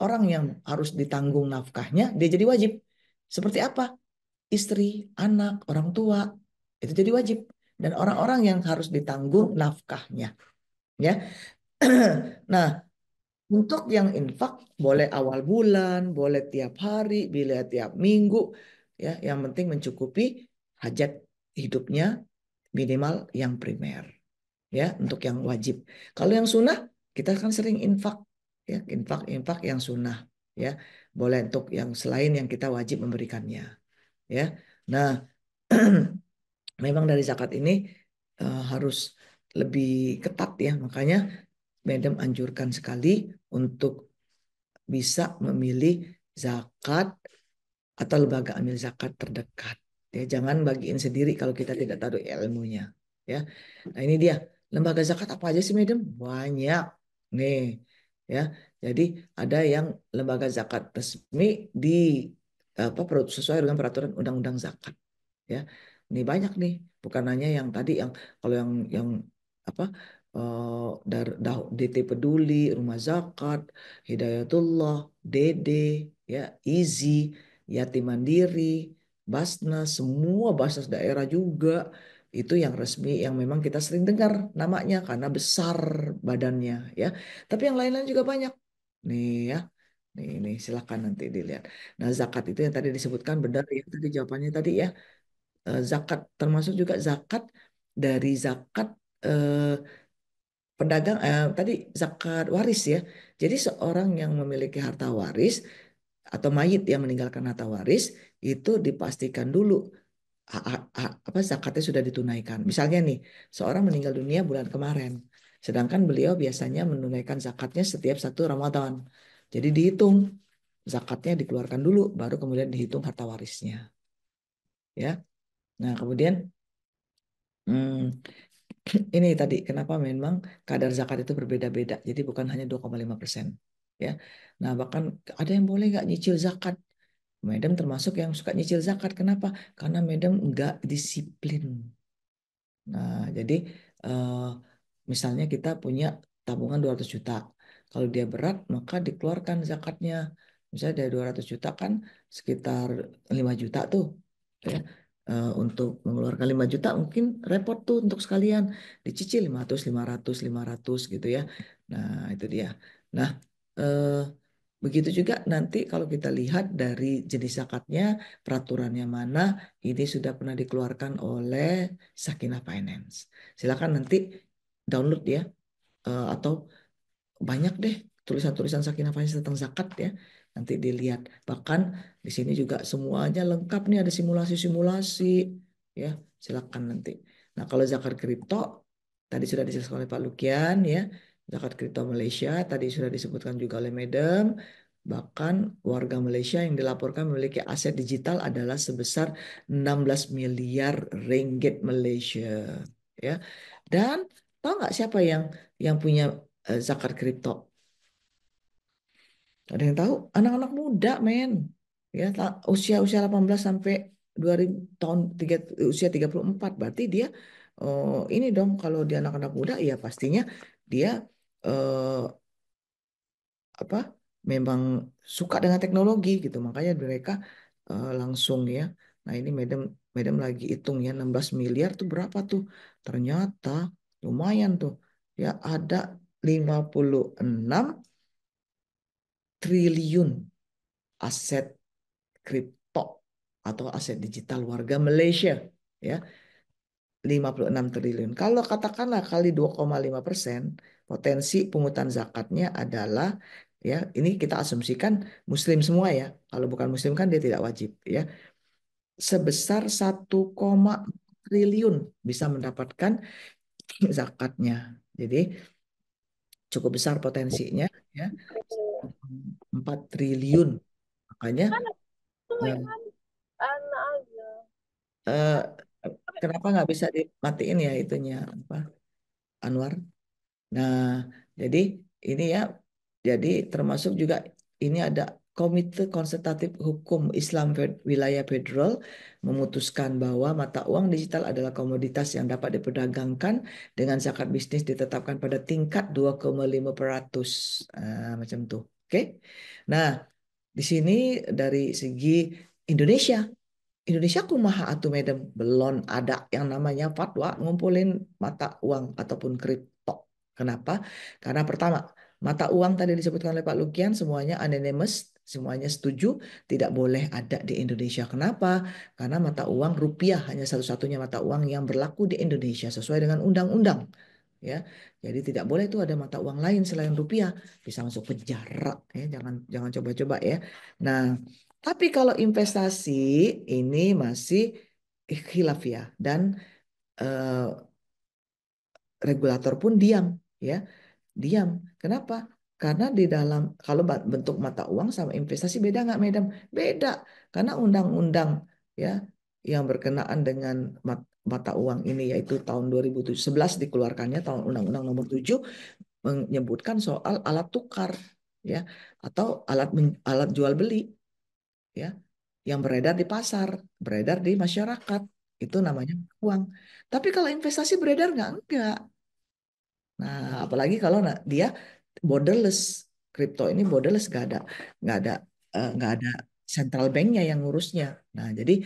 E: orang yang harus ditanggung nafkahnya dia jadi wajib. Seperti apa? Istri, anak, orang tua itu jadi wajib. Dan orang-orang yang harus ditanggung nafkahnya, ya. Nah, untuk yang infak boleh awal bulan, boleh tiap hari, boleh tiap minggu, ya. Yang penting mencukupi hajat hidupnya minimal yang primer, ya, untuk yang wajib. Kalau yang sunnah kita kan sering infak, ya, infak yang sunnah, ya. Boleh untuk yang selain yang kita wajib memberikannya, ya. Nah, memang dari zakat ini harus lebih ketat ya, makanya Madam anjurkan sekali untuk bisa memilih zakat atau lembaga amil zakat terdekat. Ya, jangan bagiin sendiri kalau kita tidak tahu ilmunya. Ya, nah ini dia lembaga zakat apa aja sih, Madam? Banyak nih, ya. Jadi ada yang lembaga zakat resmi di sesuai dengan peraturan undang-undang zakat. Ya, ini banyak nih. Bukan hanya yang tadi yang kalau yang apa DT Peduli, Rumah Zakat, Hidayatullah, Dede, ya, Easy, Yatim Mandiri, Basnas, semua Basnas daerah juga itu yang resmi yang memang kita sering dengar namanya karena besar badannya ya. Tapi yang lain-lain juga banyak. Nih ya. Nih silakan nanti dilihat. Nah, zakat itu yang tadi disebutkan benar ya tadi jawabannya tadi ya. Zakat termasuk juga zakat dari zakat eh, pedagang tadi zakat waris ya. Jadi seorang yang memiliki harta waris atau mayit yang meninggalkan harta waris itu dipastikan dulu apa zakatnya sudah ditunaikan. Misalnya nih, seorang meninggal dunia bulan kemarin, sedangkan beliau biasanya menunaikan zakatnya setiap 1 Ramadan. Jadi dihitung zakatnya dikeluarkan dulu, baru kemudian dihitung harta warisnya. Ya, nah kemudian hmm, ini tadi kenapa memang kadar zakat itu berbeda-beda. Jadi bukan hanya 2,5%. Ya, nah bahkan ada yang boleh nggak nyicil zakat. Madam termasuk yang suka nyicil zakat. Kenapa? Karena Madam nggak disiplin. Nah, jadi eh, misalnya kita punya tabungan 200 juta. Kalau dia berat, maka dikeluarkan zakatnya. Misalnya dari 200 juta kan sekitar 5 juta tuh. Ya. Untuk mengeluarkan 5 juta mungkin repot tuh untuk sekalian. Dicicil 500, 500, 500 gitu ya. Nah, itu dia. Nah, eh, begitu juga nanti kalau kita lihat dari jenis zakatnya, peraturannya mana, ini sudah pernah dikeluarkan oleh Sakinah Finance. Silakan nanti download ya, atau banyak deh tulisan-tulisan Sakinah Finance tentang zakat ya. Nanti dilihat. Bahkan di sini juga semuanya lengkap nih, ada simulasi-simulasi ya. Silakan nanti. Nah, kalau zakat kripto tadi sudah dijelaskan oleh Pak Lukian ya. Zakat kripto Malaysia tadi sudah disebutkan juga oleh Madam. Bahkan warga Malaysia yang dilaporkan memiliki aset digital adalah sebesar 16 miliar ringgit Malaysia ya. Dan tahu nggak siapa yang punya zakat kripto? Ada yang tahu? Anak-anak muda, men. Ya, usia 18 sampai 2000 tahun usia 34 berarti dia ini dong kalau dia anak-anak muda ya pastinya dia eh, apa memang suka dengan teknologi gitu. Makanya mereka langsung ya. Nah, ini Madam Madam lagi hitung ya 16 miliar tuh berapa tuh? Ternyata lumayan tuh. Ya ada 56 triliun aset kripto atau aset digital warga Malaysia ya. 56 triliun. Kalau katakanlah kali 2,5%, potensi pungutan zakatnya adalah, ya ini kita asumsikan muslim semua ya. Kalau bukan muslim kan dia tidak wajib ya. Sebesar 1,4 triliun bisa mendapatkan zakatnya. Jadi cukup besar potensinya ya. 4 triliun. Makanya eh, eh, kenapa nggak bisa dimatiin ya itunya apa Anwar? Nah, jadi ini ya, jadi termasuk juga ini ada Komite Konsultatif Hukum Islam Wilayah Federal memutuskan bahwa mata uang digital adalah komoditas yang dapat diperdagangkan dengan zakat bisnis ditetapkan pada tingkat 2,5%. Macam tuh. Oke. Nah, di sini dari segi Indonesia Indonesia kumaha atuh medem belum ada yang namanya fatwa ngumpulin mata uang ataupun kripto. Kenapa? Karena pertama, mata uang tadi disebutkan oleh Pak Lukian semuanya anonymous, semuanya setuju tidak boleh ada di Indonesia. Kenapa? Karena mata uang rupiah hanya satu-satunya mata uang yang berlaku di Indonesia sesuai dengan undang-undang. Ya, jadi tidak boleh itu ada mata uang lain selain rupiah, bisa masuk penjara. Ya, jangan jangan coba-coba ya. Nah, tapi kalau investasi ini masih khilaf ya dan eh, regulator pun diam ya, diam. Kenapa? Karena di dalam kalau bentuk mata uang sama investasi beda nggak, Madam? Beda. Karena undang-undang ya yang berkenaan dengan mata uang ini yaitu tahun 2011 dikeluarkannya tahun Undang-Undang Nomor 7 menyebutkan soal alat tukar ya atau alat jual beli ya yang beredar di pasar, beredar di masyarakat. Itu namanya uang. Tapi kalau investasi beredar nggak? Enggak. Nah, apalagi kalau dia borderless, kripto ini borderless, nggak ada, nggak ada central banknya yang ngurusnya. Nah, jadi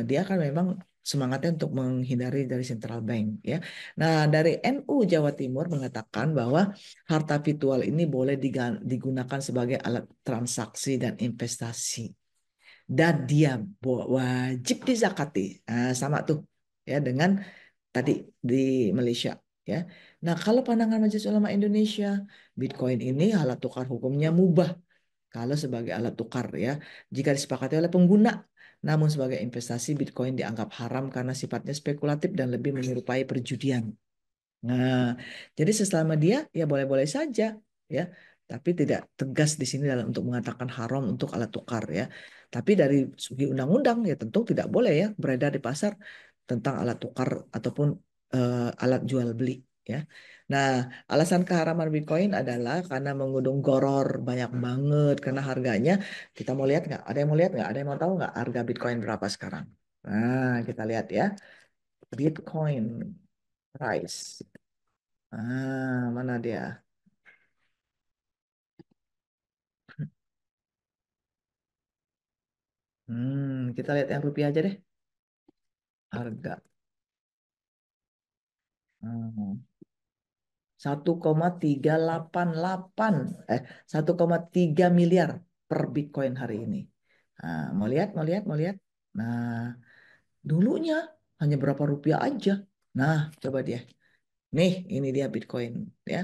E: dia kan memang semangatnya untuk menghindari dari central bank, ya. Nah, dari NU Jawa Timur mengatakan bahwa harta virtual ini boleh digunakan sebagai alat transaksi dan investasi dan dia wajib dizakati. Nah, sama tuh ya dengan tadi di Malaysia ya. Nah, kalau pandangan Majelis Ulama Indonesia, Bitcoin ini alat tukar hukumnya mubah kalau sebagai alat tukar ya, jika disepakati oleh pengguna. Namun sebagai investasi Bitcoin dianggap haram karena sifatnya spekulatif dan lebih menyerupai perjudian. Nah, jadi selama dia ya boleh-boleh saja ya, tapi tidak tegas di sini dalam untuk mengatakan haram untuk alat tukar ya. Tapi dari segi undang-undang ya tentu tidak boleh ya beredar di pasar tentang alat tukar ataupun alat jual beli ya. Nah, alasan keharaman Bitcoin adalah karena mengundung goror banyak banget karena harganya kita mau lihat nggak? Ada yang mau lihat nggak? Ada yang mau tahu nggak harga Bitcoin berapa sekarang? Nah, kita lihat ya. Bitcoin price. Mana dia? Kita lihat yang rupiah aja deh. Harga. Hmm. 1,388 eh 1,3 miliar per Bitcoin hari ini. Nah, mau lihat, mau lihat, mau lihat. Nah, dulunya hanya berapa rupiah aja. Nah, coba dia. Nih, ini dia Bitcoin ya.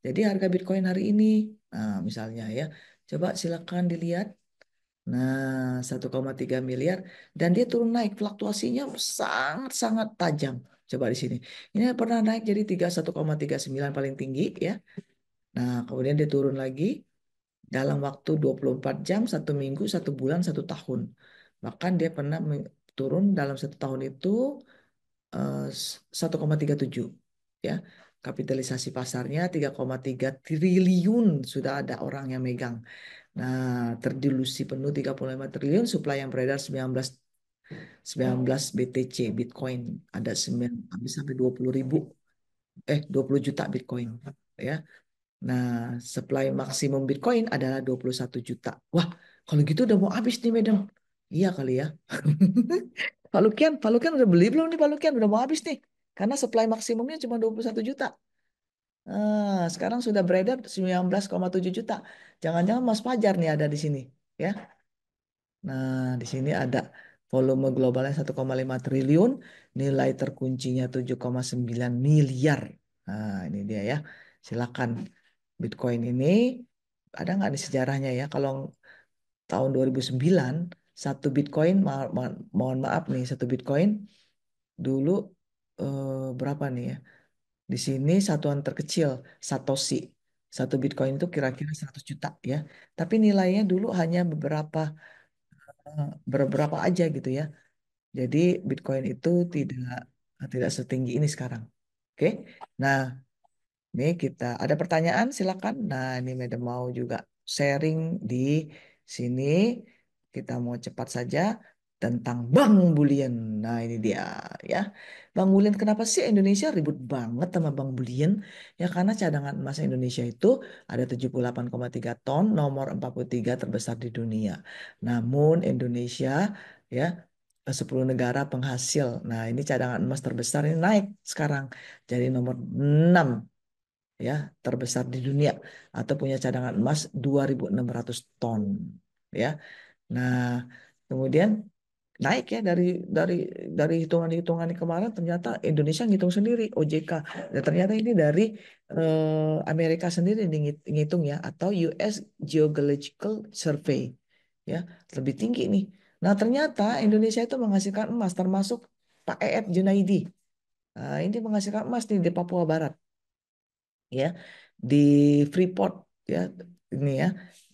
E: Jadi harga Bitcoin hari ini, nah, misalnya ya, coba silakan dilihat. Nah, 1,3 miliar dan dia turun naik fluktuasinya sangat-sangat tajam. Coba di sini. Ini pernah naik jadi 1,39 paling tinggi ya. Nah, kemudian dia turun lagi dalam waktu 24 jam, 1 minggu, 1 bulan, 1 tahun. Bahkan dia pernah turun dalam 1 tahun itu 1,37 ya. Kapitalisasi pasarnya 3,3 triliun sudah ada orang yang megang. Nah, terdilusi penuh 35 triliun, supply yang beredar 19 BTC Bitcoin. Ada 9 habis sampai 20 ribu 20 juta Bitcoin ya. Nah, supply maksimum Bitcoin adalah 21 juta. Wah, kalau gitu udah mau habis nih, Madam. Iya kali ya. Pak Lukian udah beli belum nih Pak Lukian? Udah mau habis nih. Karena supply maksimumnya cuma 21 juta. Sekarang sudah beredar 19,7 juta. Jangan-jangan Mas Fajar nih ada di sini. Ya. Nah, di sini ada volume globalnya 1,5 triliun, nilai terkuncinya 7,9 miliar. Nah, ini dia ya. Silakan. Bitcoin ini ada nggak di sejarahnya ya? Kalau tahun 2009, satu Bitcoin, mohon maaf nih, satu Bitcoin dulu berapa nih ya? Di sini satuan terkecil, Satoshi. Satu Bitcoin itu kira-kira 100 juta ya. Tapi nilainya dulu hanya beberapa aja gitu ya. Jadi Bitcoin itu tidak tidak setinggi ini sekarang. Oke. Nah, ini kita ada pertanyaan silakan. Nah, ini Madam mau juga sharing di sini. Kita mau cepat saja tentang Bank Bulian. Nah, ini dia ya. Bank Bulian kenapa sih Indonesia ribut banget sama Bank Bulian? Ya karena cadangan emas Indonesia itu ada 78,3 ton, nomor 43 terbesar di dunia. Namun Indonesia ya 10 negara penghasil. Nah, ini cadangan emas terbesar ini naik sekarang jadi nomor 6 ya terbesar di dunia atau punya cadangan emas 2.600 ton ya. Nah, kemudian naik ya dari dari hitungan-hitungan kemarin ternyata Indonesia ngitung sendiri OJK dan ternyata ini dari Amerika sendiri ngitung ya atau US Geological Survey ya lebih tinggi nih. Nah, ternyata Indonesia itu menghasilkan emas termasuk Pak EF Junaidi. Nah, ini menghasilkan emas nih di Papua Barat ya di Freeport ya ini ya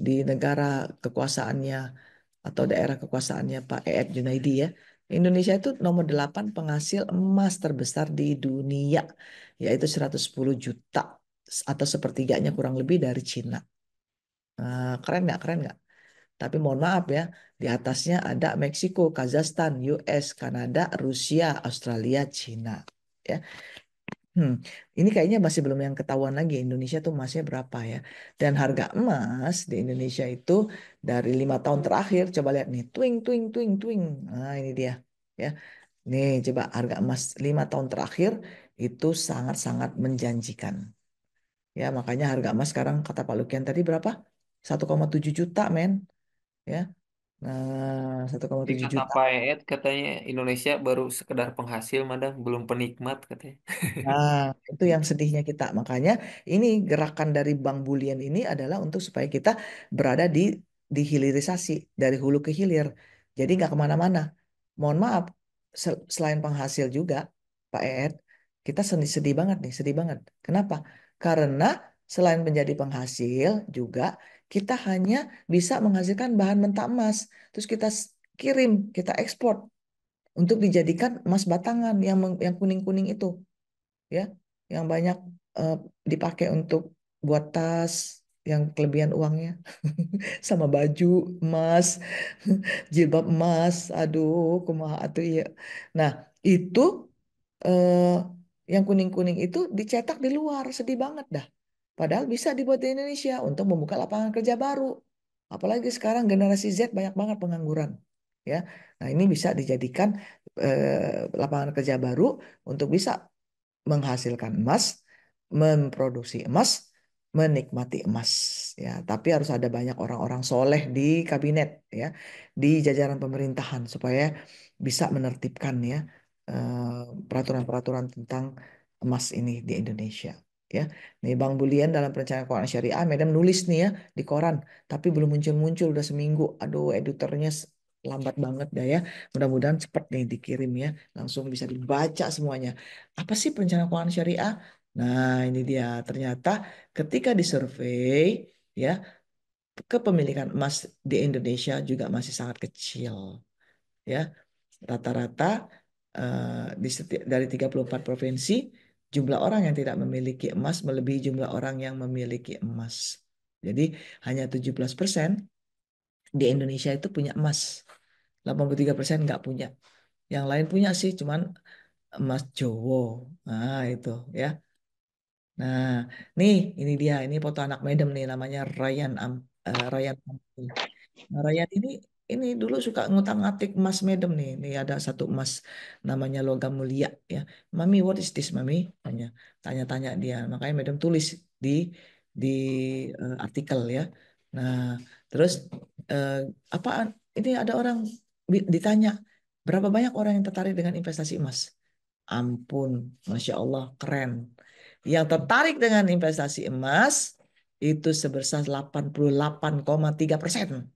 E: di negara kekuasaannya atau daerah kekuasaannya Pak E.F. Junaidi ya. Indonesia itu nomor 8 penghasil emas terbesar di dunia yaitu 110 juta atau sepertiganya kurang lebih dari Cina. Keren nggak? Keren nggak? Tapi mohon maaf ya, di atasnya ada Meksiko, Kazakhstan, US, Kanada, Rusia, Australia, Cina. Ya, ini kayaknya masih belum yang ketahuan lagi Indonesia tuh emasnya berapa ya. Dan harga emas di Indonesia itu dari 5 tahun terakhir, coba lihat nih, twing, twing, twing, twing. Nah ini dia, ya. Nih coba harga emas 5 tahun terakhir itu sangat-sangat menjanjikan. Ya makanya harga emas sekarang kata Pak Lukian tadi berapa? 1,7 juta men, ya. Nah
D: Di
E: 1,7
D: kata
E: juta.
D: Pak Eet katanya Indonesia baru sekedar penghasil, madam, belum penikmat katanya.
E: Nah, itu yang sedihnya kita. Makanya ini gerakan dari Bank Bulian ini adalah untuk supaya kita berada di hilirisasi dari hulu ke hilir. Jadi nggak kemana-mana. Mohon maaf, selain penghasil juga, Pak Ed, kita sedih banget nih, sedih banget. Kenapa? Karena selain menjadi penghasil juga kita hanya bisa menghasilkan bahan mentah emas. Terus kita kirim, kita ekspor untuk dijadikan emas batangan yang kuning-kuning itu ya yang banyak eh, dipakai untuk buat tas yang kelebihan uangnya sama baju emas jilbab emas aduh kumaha atuh ya nah itu eh, yang kuning-kuning itu dicetak di luar sedih banget dah padahal bisa dibuat di Indonesia untuk membuka lapangan kerja baru apalagi sekarang generasi Z banyak banget pengangguran ya nah ini bisa dijadikan lapangan kerja baru untuk bisa menghasilkan emas, memproduksi emas, menikmati emas. Ya, tapi harus ada banyak orang-orang soleh di kabinet, ya, di jajaran pemerintahan supaya bisa menertibkan ya peraturan-peraturan tentang emas ini di Indonesia. Ya, nih Bang Bulian dalam perencanaan keuangan syariah, Madam nulis nih ya di koran, tapi belum muncul-muncul udah seminggu. Aduh, editornya lambat banget dah ya. Mudah-mudahan cepat nih dikirim ya, langsung bisa dibaca semuanya. Apa sih perencanaan keuangan syariah? Nah, ini dia. Ternyata ketika disurvei, ya, kepemilikan emas di Indonesia juga masih sangat kecil. Ya, rata-rata dari 34 provinsi, jumlah orang yang tidak memiliki emas melebihi jumlah orang yang memiliki emas. Jadi hanya 17% di Indonesia itu punya emas. 83% nggak punya. Yang lain punya sih, cuman emas Jowo. Nah, itu ya. Nah, nih ini dia, ini foto anak Medem nih namanya Ryan Ampul. Nah, Ryan ini dulu suka ngutang-atik emas Medem nih. Nih ada satu emas namanya logam mulia ya. Mami, what is this, Mami? Tanya-tanya dia. Makanya Medem tulis di di artikel ya. Nah, terus eh, apaan? Ini ada orang ditanya, Berapa banyak orang yang tertarik dengan investasi emas? Ampun, Masya Allah, keren. Yang tertarik dengan investasi emas itu sebesar 88,3%.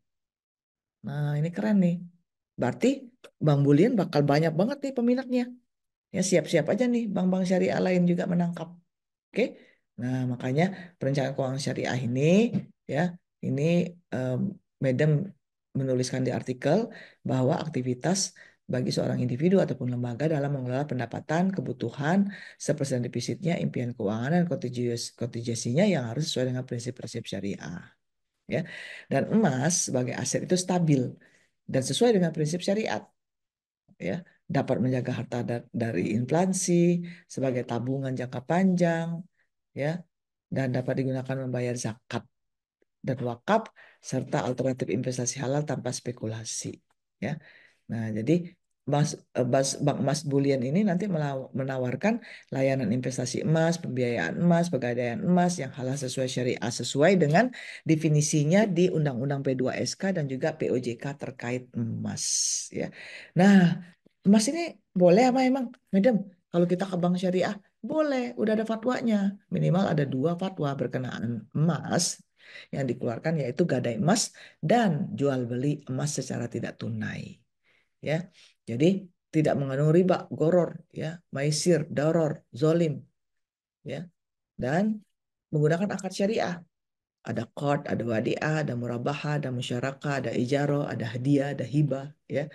E: Nah, ini keren nih. Berarti Bang Bullion bakal banyak banget nih peminatnya. Ya, siap-siap aja nih bank-bank syariah lain juga menangkap. Oke. Nah, makanya perencanaan keuangan syariah ini ya, ini em, Madam menuliskan di artikel bahwa aktivitas bagi seorang individu ataupun lembaga dalam mengelola pendapatan, kebutuhan, seperti defisitnya, impian keuangan dan kontingensinya yang harus sesuai dengan prinsip-prinsip syariah. Ya. Dan emas sebagai aset itu stabil dan sesuai dengan prinsip syariat, ya, dapat menjaga harta dari inflasi sebagai tabungan jangka panjang, ya, dan dapat digunakan membayar zakat dan wakaf serta alternatif investasi halal tanpa spekulasi, ya. Nah, jadi Bank Emas Bullion ini nanti menawarkan layanan investasi emas, pembiayaan emas, pegadaian emas yang halal sesuai syariah sesuai dengan definisinya di Undang-Undang P2SK dan juga POJK terkait emas, ya. Nah, emas ini boleh apa emang, Madam? Kalau kita ke bank syariah, boleh, udah ada fatwanya. Minimal ada 2 fatwa berkenaan emas yang dikeluarkan, yaitu gadai emas dan jual beli emas secara tidak tunai. Ya, jadi tidak mengandung riba, goror, ya, maisir, daror, zolim, ya, dan menggunakan akad syariah. Ada qard, ada wadiah, ada murabahah, ada musyarakah, ada ijaro, ada hadiah, ada hibah, ya.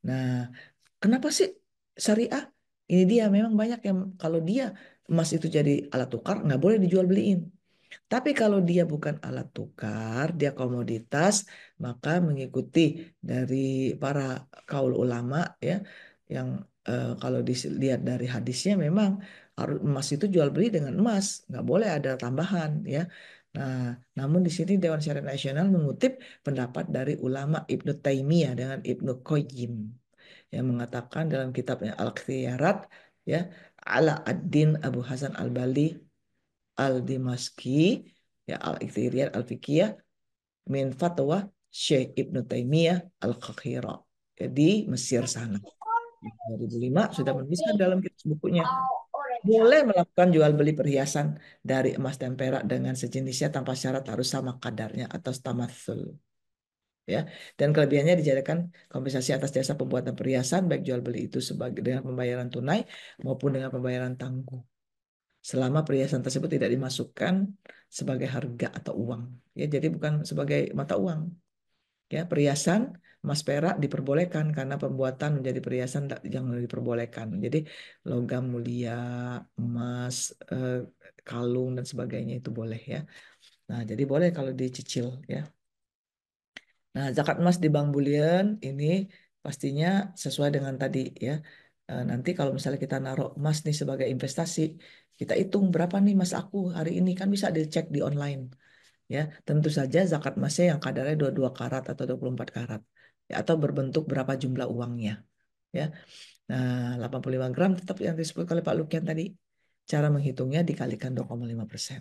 E: Nah, kenapa sih syariah? Ini dia memang banyak yang kalau dia emas itu jadi alat tukar nggak boleh dijual beliin. Tapi kalau dia bukan alat tukar, dia komoditas, maka mengikuti dari para kaul ulama, ya, yang kalau dilihat dari hadisnya memang harus emas itu jual beli dengan emas, nggak boleh ada tambahan, ya. Nah, namun di sini Dewan Syariah Nasional mengutip pendapat dari ulama Ibnu Taimiyah dengan Ibnu Qayyim yang mengatakan dalam kitabnya Al-Khiyarat, ya, ala ad-Din Abu Hasan Al-Bali Al-Dimaski, ya, Al-Ikhtiyar Al-Fikiyah min fatwa Syekh Ibnu Taimiyah Al-Qaahirah, di Mesir sana. 2005 sudah menuliskan dalam kitab bukunya, boleh melakukan jual beli perhiasan dari emas dan perak dengan sejenisnya tanpa syarat harus sama kadarnya atau tamatsul, ya. Dan kelebihannya dijadikan kompensasi atas jasa pembuatan perhiasan baik jual beli itu sebagai dengan pembayaran tunai maupun dengan pembayaran tangguh selama perhiasan tersebut tidak dimasukkan sebagai harga atau uang, ya, jadi bukan sebagai mata uang, ya. Perhiasan emas perak diperbolehkan karena pembuatan menjadi perhiasan yang diperbolehkan, jadi logam mulia, emas, kalung dan sebagainya itu boleh, ya. Nah, jadi boleh kalau dicicil, ya. Nah, zakat emas di Bank Bullion ini pastinya sesuai dengan tadi, ya. Nanti kalau misalnya kita naruh emas nih sebagai investasi, kita hitung berapa nih emas aku hari ini, kan bisa dicek di online, ya. Tentu saja zakat emasnya yang kadarnya 22 karat atau 24 karat, ya, atau berbentuk berapa jumlah uangnya, ya. Nah, 85 gram tetap yang disebut oleh Pak Lukian tadi. Cara menghitungnya dikalikan 2,5%.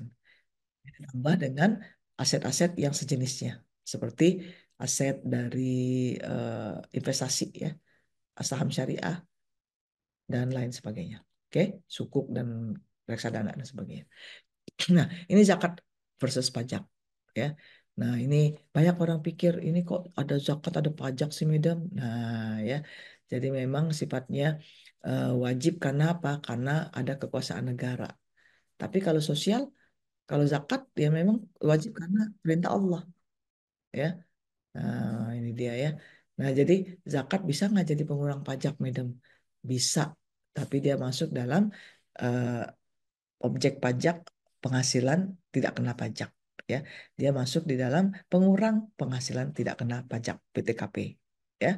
E: Ditambah dengan aset-aset yang sejenisnya, seperti aset dari investasi, ya, saham syariah dan lain sebagainya. Oke, sukuk dan reksadana dan sebagainya. Nah, ini zakat versus pajak, ya. Nah, ini banyak orang pikir ini kok ada zakat ada pajak sih, Madam. Nah, ya. Jadi memang sifatnya wajib karena apa? Karena ada kekuasaan negara. Tapi kalau sosial, kalau zakat ya memang wajib karena perintah Allah, ya. Nah, ini dia, ya. Nah, jadi zakat bisa nggak jadi pengurang pajak, Madam? Bisa, tapi dia masuk dalam eh, objek pajak penghasilan tidak kena pajak, ya. Dia masuk di dalam pengurang penghasilan tidak kena pajak PTKP, ya.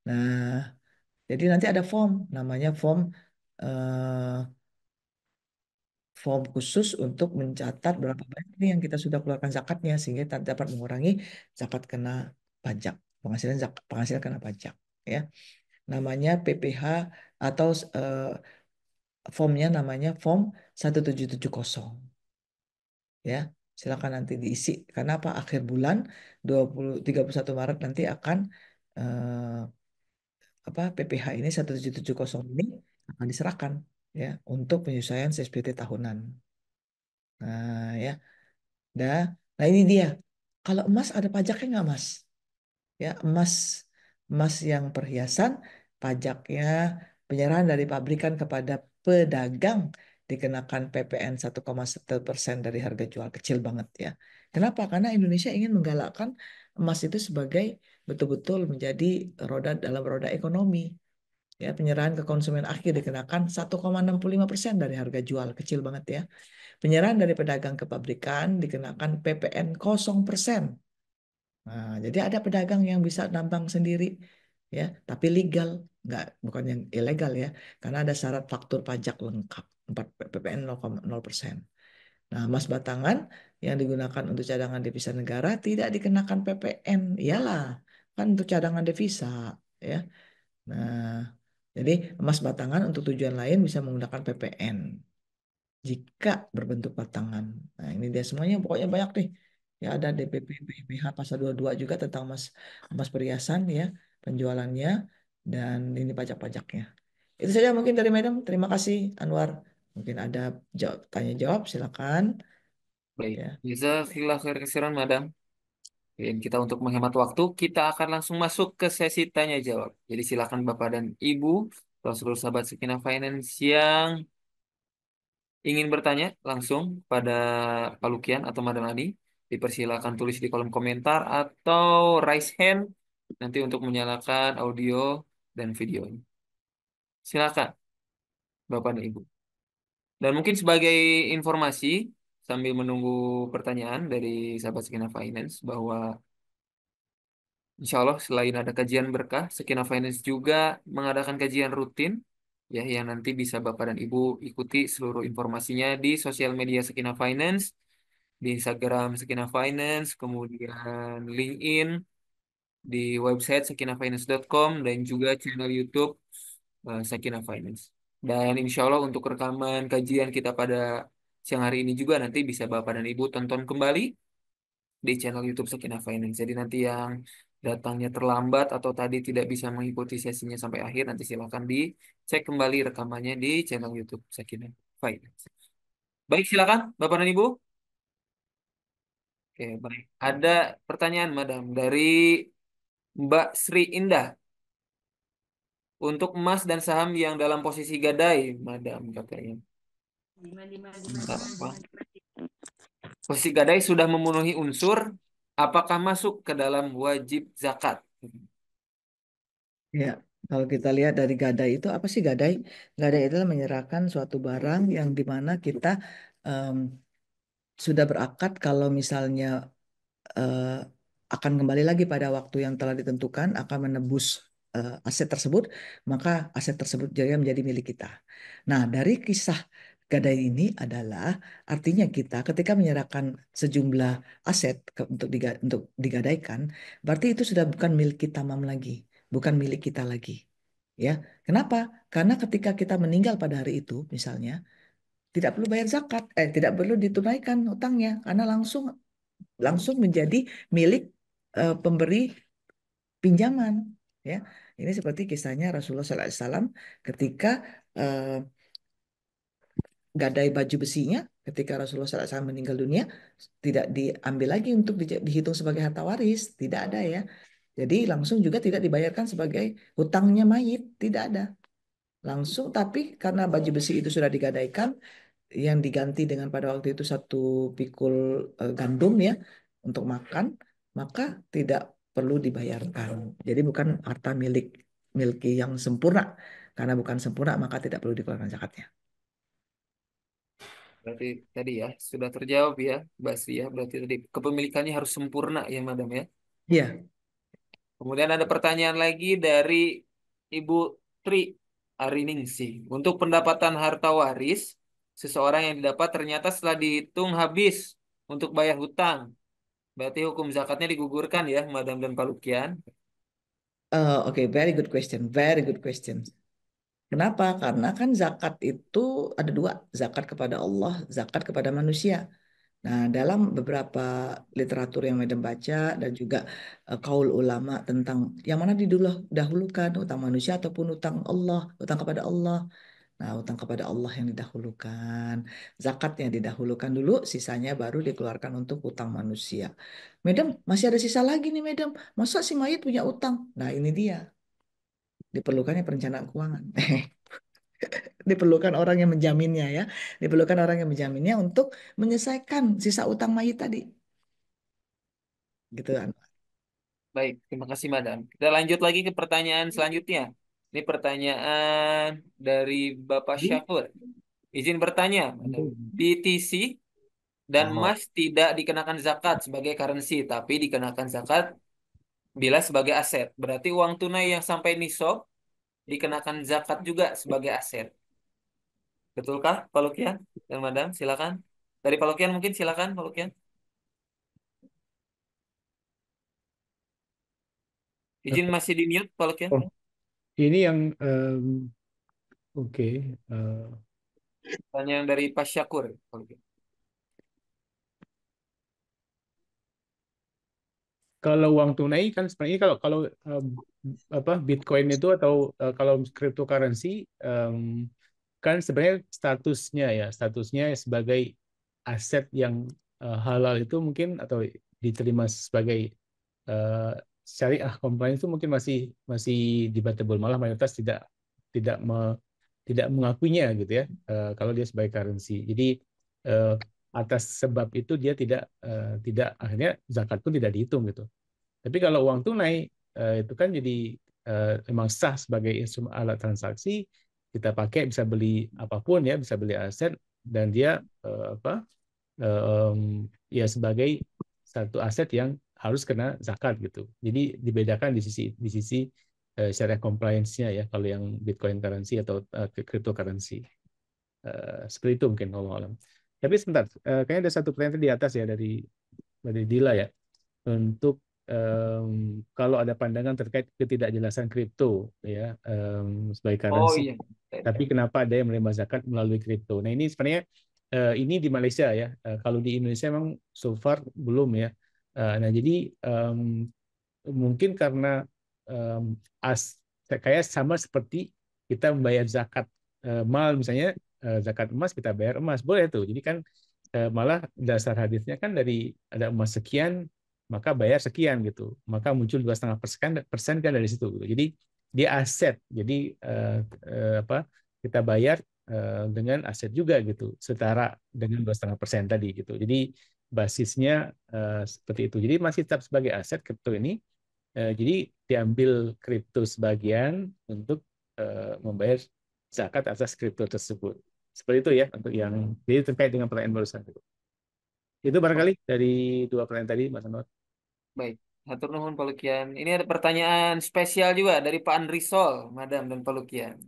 E: Nah, jadi nanti ada form namanya eh, form khusus untuk mencatat berapa banyak nih yang kita sudah keluarkan zakatnya sehingga kita dapat mengurangi zakat kena pajak, penghasilan kena pajak, ya. Namanya PPH atau formnya namanya form 1770, ya. Silakan nanti diisi karena apa? Akhir bulan 31 Maret nanti akan eh, PPH ini 1770 ini akan diserahkan ya untuk penyesuaian CSPT tahunan. Nah ya, nah ini dia. Kalau emas ada pajaknya nggak Mas? Ya emas emas yang perhiasan pajaknya penyerahan dari pabrikan kepada pedagang dikenakan PPN 1,1% dari harga jual, kecil banget ya. Kenapa? Karena Indonesia ingin menggalakkan emas itu sebagai betul-betul menjadi dalam roda ekonomi. Ya, penyerahan ke konsumen akhir dikenakan 1,65% dari harga jual, kecil banget ya. Penyerahan dari pedagang ke pabrikan dikenakan PPN 0%. Nah, jadi ada pedagang yang bisa nambang sendiri ya, tapi legal, bukan yang ilegal ya, karena ada syarat faktur pajak lengkap 4 PPN 0,0%. Nah, emas batangan yang digunakan untuk cadangan devisa negara tidak dikenakan PPN. Iyalah, kan untuk cadangan devisa ya. Nah, jadi emas batangan untuk tujuan lain bisa menggunakan PPN jika berbentuk batangan. Nah, ini dia semuanya pokoknya banyak nih. Ya ada DPP PPH pasal 22 juga tentang emas emas perhiasan ya, penjualannya dan ini pajak-pajaknya. Itu saja mungkin dari Madam. Terima kasih Anwar. Mungkin ada tanya jawab silakan
D: Baik,
E: ya.
D: jazakallah khair kasiran, Madam. Dan kita untuk menghemat waktu, kita akan langsung masuk ke sesi tanya jawab. Jadi silakan Bapak dan Ibu, atau seluruh sahabat Sekina Finance yang ingin bertanya langsung pada Pak Lukian atau Madam Adi, dipersilakan tulis di kolom komentar atau raise hand nanti untuk menyalakan audio dan videonya. Silakan Bapak dan Ibu. Dan mungkin sebagai informasi sambil menunggu pertanyaan dari sahabat Sekina Finance bahwa insya Allah selain ada kajian berkah, Sekina Finance juga mengadakan kajian rutin ya yang nanti bisa Bapak dan Ibu ikuti seluruh informasinya di sosial media Sekina Finance, di Instagram Sekina Finance, kemudian LinkedIn, di website sekinafinance.com dan juga channel YouTube Sekina Finance. Dan insya Allah untuk rekaman kajian kita pada siang hari ini juga nanti bisa Bapak dan Ibu tonton kembali di channel YouTube Sekina Finance. Jadi nanti yang datangnya terlambat atau tadi tidak bisa mengikuti sesinya sampai akhir, nanti silakan dicek kembali rekamannya di channel YouTube Sekina Finance. Baik, silakan Bapak dan Ibu. Oke, baik. Ada pertanyaan, Madam, dari Mbak Sri Indah. Untuk emas dan saham yang dalam posisi gadai, Madam, katanya. Bentar, apa? Posisi gadai sudah memenuhi unsur, apakah masuk ke dalam wajib zakat?
E: Ya, kalau kita lihat dari gadai itu apa sih gadai? Gadai adalah menyerahkan suatu barang yang dimana kita em, sudah berakad kalau misalnya eh, akan kembali lagi pada waktu yang telah ditentukan akan menebus aset tersebut, maka aset tersebut jadi menjadi milik kita. Nah, dari kisah gadai ini adalah artinya kita ketika menyerahkan sejumlah aset untuk digadaikan, berarti itu sudah bukan milik kita mam lagi, bukan milik kita lagi. Ya, kenapa? Karena ketika kita meninggal pada hari itu, misalnya, tidak perlu bayar zakat, tidak perlu ditunaikan utangnya, karena langsung langsung menjadi milik pemberi pinjaman. Ya, ini seperti kisahnya Rasulullah SAW ketika eh, gadai baju besinya, ketika Rasulullah SAW meninggal dunia, tidak diambil lagi untuk dihitung sebagai harta waris, tidak ada ya. Jadi langsung juga tidak dibayarkan sebagai hutangnya mayit, tidak ada. Langsung, tapi karena baju besi itu sudah digadaikan, yang diganti dengan pada waktu itu 1 pikul gandum ya untuk makan, maka tidak perlu dibayarkan. Jadi bukan harta miliki yang sempurna. Karena bukan sempurna maka tidak perlu dikeluarkan zakatnya.
D: Berarti tadi ya, sudah terjawab ya, Mbak Sri ya. Berarti tadi kepemilikannya harus sempurna ya, Madam ya.
E: Iya.
D: Kemudian ada pertanyaan lagi dari Ibu Tri Ariningsih. Untuk pendapatan harta waris, seseorang yang didapat ternyata setelah dihitung habis untuk bayar hutang. Berarti hukum zakatnya digugurkan ya, Madam dan Pak Lukian.
E: Oke, very good question, very good question. Kenapa? Karena kan zakat itu ada dua, zakat kepada Allah, zakat kepada manusia. Nah, dalam beberapa literatur yang Madam baca dan juga kaul ulama tentang yang mana didahulukan, utang manusia ataupun utang Allah, utang kepada Allah. Nah, utang kepada Allah yang didahulukan, zakat yang didahulukan dulu, sisanya baru dikeluarkan untuk utang manusia. Madam, masih ada sisa lagi nih, Madam. Masa si mayit punya utang? Nah, ini dia. Diperlukannya perencanaan keuangan. Diperlukan orang yang menjaminnya ya. Diperlukan orang yang menjaminnya untuk menyelesaikan sisa utang mayit tadi. Gitu kan.
D: Baik, terima kasih Madam. Kita lanjut lagi ke pertanyaan selanjutnya. Ini pertanyaan dari Bapak Syakur. Izin bertanya, Madam. BTC dan emas tidak dikenakan zakat sebagai currency, tapi dikenakan zakat bila sebagai aset. Berarti uang tunai yang sampai nisab dikenakan zakat juga sebagai aset. Betulkah, Pak Lukian dan Madam? Silakan. Dari Pak Lukian mungkin silakan, Pak Lukian. Izin masih di mute, Pak Lukian.
A: Oh, ini yang oke.
D: Pertanyaan dari Pak Syakur, Pak Lukian.
A: Kalau uang tunai kan sebenarnya kalau kalau apa Bitcoin itu atau kalau cryptocurrency kan sebenarnya statusnya sebagai aset yang halal itu mungkin atau diterima sebagai uh, syariah compliance itu mungkin masih masih debatable, malah mayoritas tidak tidak mengakuinya gitu ya, kalau dia sebagai currency. Jadi uh, atas sebab itu dia tidak akhirnya zakat pun tidak dihitung gitu. Tapi kalau uang tunai itu kan jadi emang sah sebagai instrumen alat transaksi, kita pakai bisa beli apapun ya, bisa beli aset, dan dia apa ya sebagai satu aset yang harus kena zakat gitu. Jadi dibedakan di sisi syariah compliance-nya ya kalau yang Bitcoin currency atau cryptocurrency. Seperti itu mungkin Allah alam. Tapi sebentar, kayaknya ada satu pertanyaan di atas ya dari Dila ya, untuk kalau ada pandangan terkait ketidakjelasan kripto ya sebagai
D: Oh
A: currency,
D: iya.
A: tapi kenapa ada yang menerima zakat melalui kripto? Nah ini sebenarnya ini di Malaysia ya. Kalau di Indonesia memang so far belum ya. Nah jadi mungkin karena um, kayak sama seperti kita membayar zakat mal misalnya, zakat emas kita bayar emas boleh tuh. Jadi kan malah dasar hadisnya kan dari ada emas sekian maka bayar sekian gitu, maka muncul 2,5% kan dari situ gitu. Jadi dia aset, jadi apa kita bayar dengan aset juga gitu, setara dengan 2,5% tadi gitu. Jadi basisnya seperti itu. Jadi masih tetap sebagai aset kripto ini. Jadi diambil kripto sebagian untuk membayar zakat atas kripto tersebut. Seperti itu ya untuk yang jadi terkait dengan pertanyaan barusan. Itu barangkali dari dua pertanyaan tadi, Mas Anwar.
D: Baik, hatur nuhun Pak Lukian. Ini ada pertanyaan spesial juga dari Pak Andrisol, Madam dan Pak Lukian.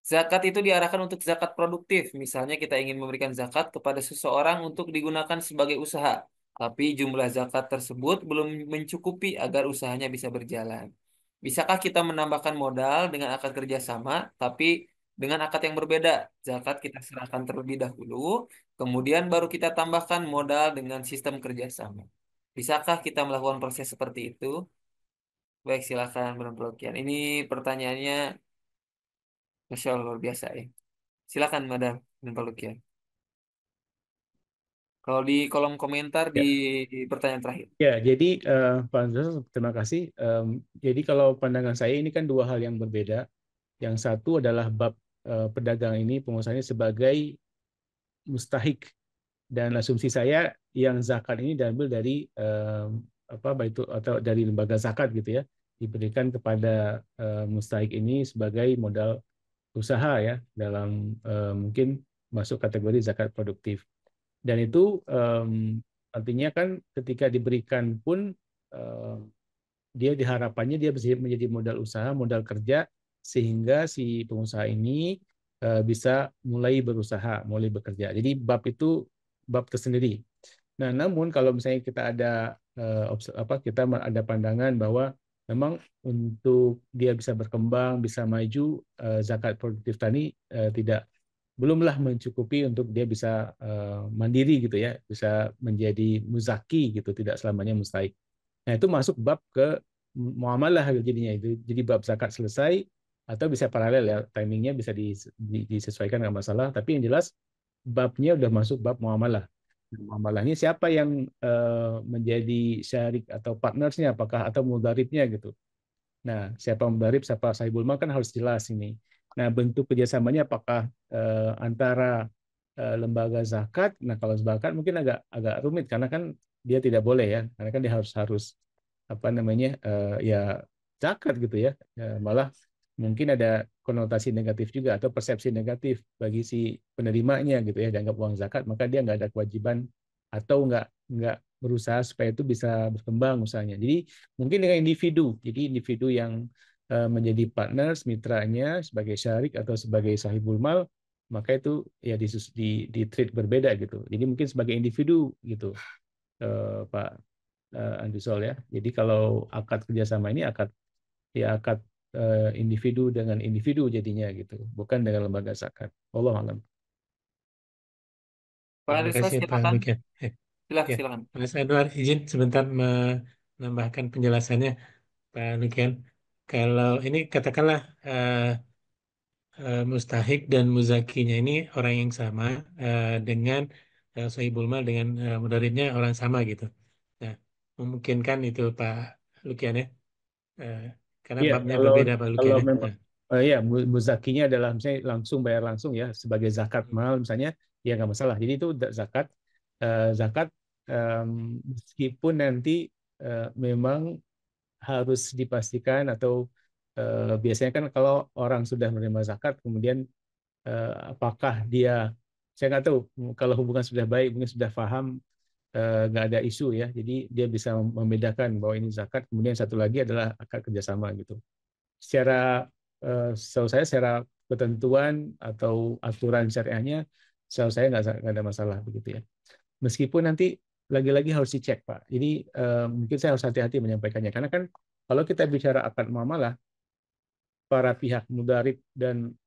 D: Zakat itu diarahkan untuk zakat produktif. Misalnya kita ingin memberikan zakat kepada seseorang untuk digunakan sebagai usaha. Tapi jumlah zakat tersebut belum mencukupi agar usahanya bisa berjalan. Bisakah kita menambahkan modal dengan akad kerjasama, tapi dengan akad yang berbeda? Zakat kita serahkan terlebih dahulu, kemudian baru kita tambahkan modal dengan sistem kerjasama. Bisakah kita melakukan proses seperti itu? Baik, silakan Bro Blokian. Ini pertanyaannya, Masya Allah, luar biasa ya. Silakan, Madam dan Pak Lukian. Kalau di kolom komentar di
A: Ya,
D: pertanyaan terakhir.
A: ya. Jadi Pak Andreas, terima kasih. Jadi kalau pandangan saya ini kan dua hal yang berbeda. Yang satu adalah bab pedagang ini pengusahanya sebagai mustahik, dan asumsi saya yang zakat ini diambil dari apa itu atau dari lembaga zakat gitu ya, diberikan kepada mustahik ini sebagai modal usaha ya dalam mungkin masuk kategori zakat produktif. Dan itu artinya kan ketika diberikan pun dia diharapannya dia bisa menjadi modal usaha, modal kerja, sehingga si pengusaha ini bisa mulai berusaha, mulai bekerja. Jadi bab itu bab tersendiri. Nah, namun kalau misalnya kita ada kita ada pandangan bahwa memang untuk dia bisa berkembang, bisa maju, zakat produktif tani tidak belumlah mencukupi untuk dia bisa mandiri gitu ya, bisa menjadi muzaki gitu, tidak selamanya mustahik. Nah, itu masuk bab ke muamalah jadinya itu. Jadi bab zakat selesai atau bisa paralel ya, timingnya bisa disesuaikan nggak masalah. Tapi yang jelas babnya udah masuk bab muamalah. Muamalahnya siapa yang menjadi syarik atau partnersnya, apakah atau mudaribnya gitu. Nah, siapa mudarib, siapa sahibul mal kan harus jelas ini. Nah, bentuk kerjasamanya apakah antara lembaga zakat. Nah, kalau zakat mungkin agak agak rumit karena kan dia tidak boleh ya, karena kan dia harus harus apa namanya ya zakat gitu ya. Malah mungkin ada konotasi negatif juga atau persepsi negatif bagi si penerimanya gitu ya, dianggap uang zakat, maka dia nggak ada kewajiban atau nggak berusaha supaya itu bisa berkembang usahanya. Jadi mungkin dengan individu, jadi individu yang menjadi partners mitranya sebagai syarik atau sebagai sahibul mal, maka itu ya di treat berbeda gitu. Jadi mungkin sebagai individu gitu, Pak Andusol ya. Jadi kalau akad kerjasama ini akad individu dengan individu jadinya gitu, bukan dengan lembaga zakat. Allah alam.
D: Pak
F: Terima
D: Rizal,
F: kasih Pak
D: silakan.
F: Lukian. Ya,
D: Silakan.
F: Mas Anwar, izin sebentar menambahkan penjelasannya, Pak Lukian. Kalau ini katakanlah mustahik dan muzakinya ini orang yang sama dengan sahibul mal dengan mudaribnya orang sama gitu. Nah, memungkinkan itu Pak Lukian ya, Eh, karena
A: Iya,
F: babnya
A: kalau
F: berbeda Pak
A: kalau
F: Lukian ya.
A: memang
F: Nah,
A: ya muzakinya adalah misalnya langsung bayar langsung ya sebagai zakat mal misalnya, ya nggak masalah. Jadi itu zakat zakat meskipun nanti memang harus dipastikan atau biasanya kan kalau orang sudah menerima zakat kemudian apakah dia, saya nggak tahu kalau hubungan sudah baik mungkin sudah paham, nggak ada isu ya, jadi dia bisa membedakan bahwa ini zakat, kemudian satu lagi adalah akad kerjasama gitu. Secara setahu saya secara ketentuan atau aturan syariahnya, setahu saya nggak ada masalah begitu ya. Meskipun nanti lagi-lagi harus dicek Pak. Jadi mungkin saya harus hati-hati menyampaikannya karena kan kalau kita bicara akad muamalah, para pihak mudarib dan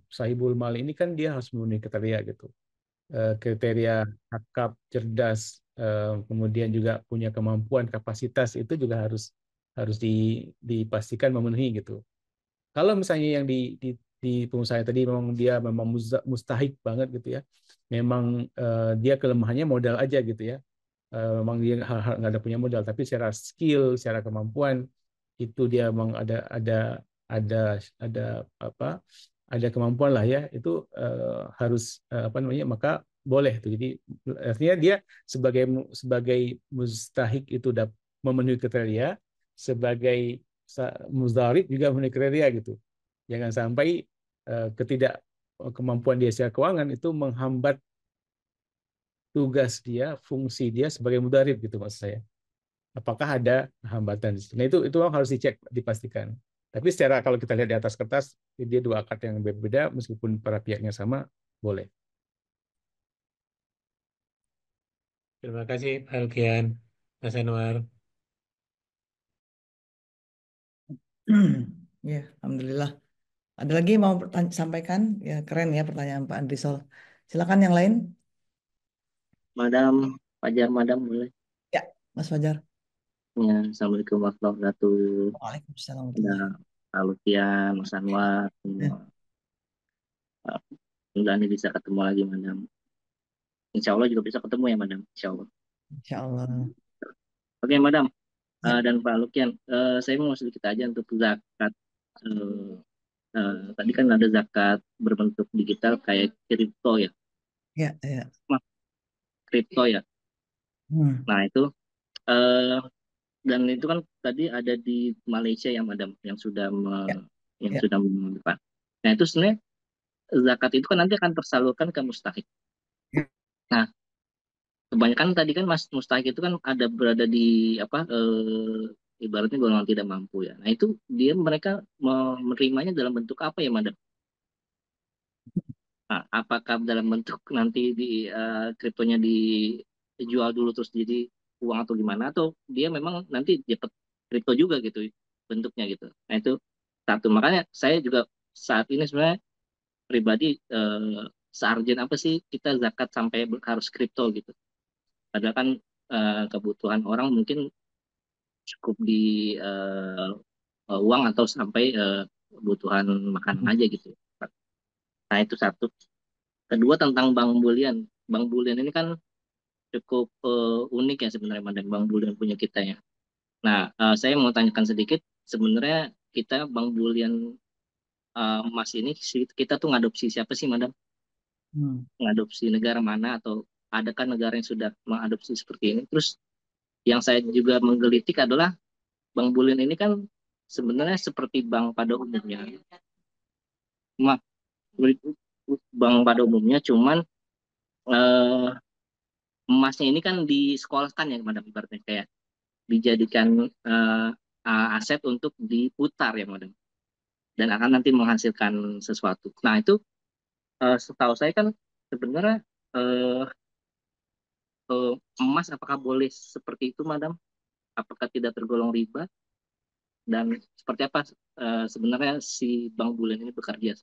A: sahibul mal ini kan dia harus memenuhi kriteria gitu. Kriteria akab, cerdas, kemudian juga punya kemampuan, kapasitas itu juga harus harus dipastikan memenuhi gitu. Kalau misalnya yang di pengusaha tadi memang dia memang mustahik banget gitu ya, memang dia kelemahannya modal aja gitu ya, memang dia nggak ada punya modal, tapi secara skill, secara kemampuan itu dia memang ada ada apa ada kemampuan lah ya, itu harus apa namanya, maka boleh tuh. Jadi artinya dia sebagai sebagai mustahik itu memenuhi kriteria, sebagai muzdarib juga memenuhi kriteria gitu. Jangan sampai ketidak kemampuan dia secara keuangan itu menghambat tugas dia, fungsi dia sebagai mudarib gitu maksud saya. Apakah ada hambatan di situ? Nah, itu harus dicek, dipastikan. Tapi secara kalau kita lihat di atas kertas, dia dua akad yang berbeda meskipun para pihaknya sama, boleh.
F: terima kasih Pak Lukian, Mas Anwar.
E: Ya, alhamdulillah. Ada lagi yang mau sampaikan? Ya, keren ya pertanyaan Pak Andrisol. Silakan yang lain.
B: Madam, Fajar Madam boleh?
E: Ya, Mas Fajar.
B: Ya, Assalamualaikum warahmatullahi wabarakatuh.
E: Waalaikumsalam.
B: Ada Pak Lukian, Mas Anwar,
E: Ya.
B: semua. Mudah ini bisa ketemu lagi, Madam. Insya Allah juga bisa ketemu ya, Madam. Insya Allah.
E: Insya Allah.
B: Oke, Madam.
E: Ya.
B: Dan Pak Lukian, saya mau sedikit aja untuk zakat. Tadi kan ada zakat berbentuk digital kayak kripto ya.
E: Ya, ya.
B: Kripto ya. Nah, itu dan itu kan tadi ada di Malaysia ya, Madam, yang sudah
E: Ya.
B: sudah menyimpan. Nah, itu sebenarnya zakat itu kan nanti akan tersalurkan ke mustahik.
E: Ya.
B: Nah, kebanyakan tadi kan Mas mustahik itu kan ada berada di apa ibaratnya golongan tidak mampu ya. Nah, itu mereka menerimanya dalam bentuk apa ya, Madam? Nah, apakah dalam bentuk nanti di kriptonya dijual dulu terus jadi uang atau gimana, atau dia memang nanti dapat kripto juga gitu bentuknya gitu. Nah, itu satu. Makanya saya juga saat ini sebenarnya pribadi searjen apa sih kita zakat sampai harus kripto gitu. Padahal kan kebutuhan orang mungkin cukup di uang atau sampai kebutuhan makanan aja gitu. Nah itu satu. Kedua tentang Bank Bulian. Bank Bulian ini kan cukup unik ya sebenarnya Madam, Bank Bulian punya kita ya. Nah saya mau tanyakan sedikit, sebenarnya kita Bank Bulian emas ini kita tuh ngadopsi siapa sih Madam?
E: Hmm.
B: Ngadopsi negara mana atau adakah negara yang sudah mengadopsi seperti ini? Terus yang saya juga menggelitik adalah Bank Bulian ini kan sebenarnya seperti bank pada umumnya. Ma- Bank pada umumnya, cuman eh, emasnya ini kan disekolahkan ya, Madam, ibaratnya kayak dijadikan aset untuk diputar ya, Madam, dan akan nanti menghasilkan sesuatu. Nah itu setahu saya kan sebenarnya eh, emas apakah boleh seperti itu, Madam? Apakah tidak tergolong riba? Dan seperti apa sebenarnya si Bank Bulan ini bekerja?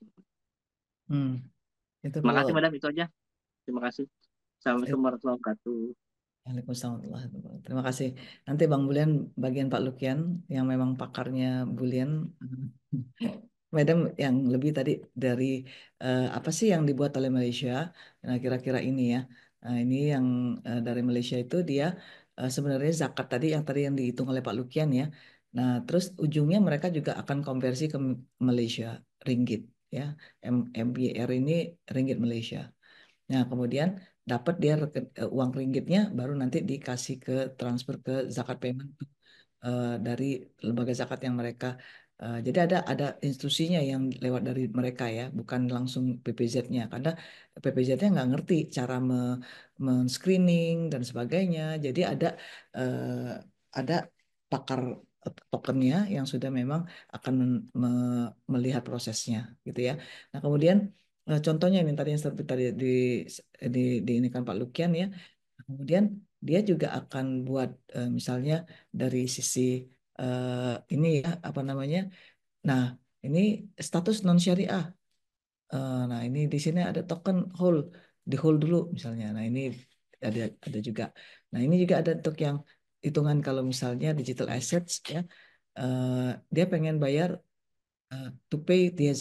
E: Hmm. Itu
B: Terima
E: kalau
B: kasih, Madam. Itu aja. Terima kasih. Assalamualaikum warahmatullahi wabarakatuh.
E: Waalaikumsalam warahmatullahi wabarakatuh. Terima kasih. Nanti Bang Bulian bagian Pak Lukian yang memang pakarnya Bulian. Madam yang lebih tadi dari apa sih yang dibuat oleh Malaysia? Nah, kira-kira ini ya. Nah, ini yang dari Malaysia itu dia sebenarnya zakat tadi yang dihitung oleh Pak Lukian ya. Nah, terus ujungnya mereka juga akan konversi ke Malaysia ringgit ya. MBR ini ringgit Malaysia. Nah, kemudian dapat dia uang ringgitnya baru nanti dikasih ke transfer ke zakat payment dari lembaga zakat yang mereka jadi ada institusinya yang lewat dari mereka ya, bukan langsung PPZ-nya karena PPZ-nya nggak ngerti cara men-screening dan sebagainya. Jadi ada pakar tokennya yang sudah memang akan melihat prosesnya gitu ya. Nah, kemudian contohnya ini tadi yang seperti tadi di ini kan Pak Lukian ya. Kemudian dia juga akan buat misalnya dari sisi ini ya apa namanya. Nah, ini status non syariah. Nah, ini di sini ada token hold, di hold dulu misalnya. Nah, ini ada juga. Nah, ini juga ada untuk yang hitungan kalau misalnya digital assets ya. eh, dia pengen bayar to pay dia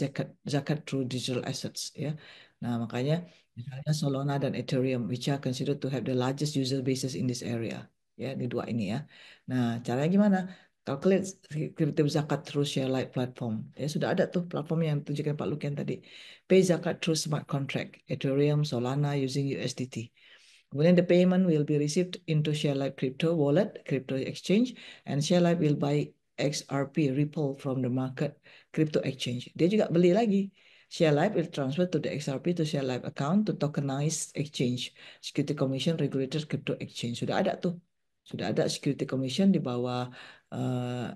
E: zakat through digital assets ya. Nah, makanya misalnya Solana dan Ethereum which are considered to have the largest user bases in this area. Ya, di dua ini ya. Nah, caranya gimana? Calculate crypto zakat through Sharelight platform. Ya, sudah ada tuh platform yang tunjukkan Pak Lukian tadi. Pay zakat through smart contract, Ethereum, Solana using USDT. Kemudian the payment will be received into ShareLife crypto wallet, crypto exchange, and ShareLife will buy XRP Ripple from the market crypto exchange. Dia juga beli lagi. ShareLife will transfer to the XRP to ShareLife account to tokenize exchange. Security Commission regulated crypto exchange. Sudah ada tuh. Sudah ada Security Commission di bawah uh,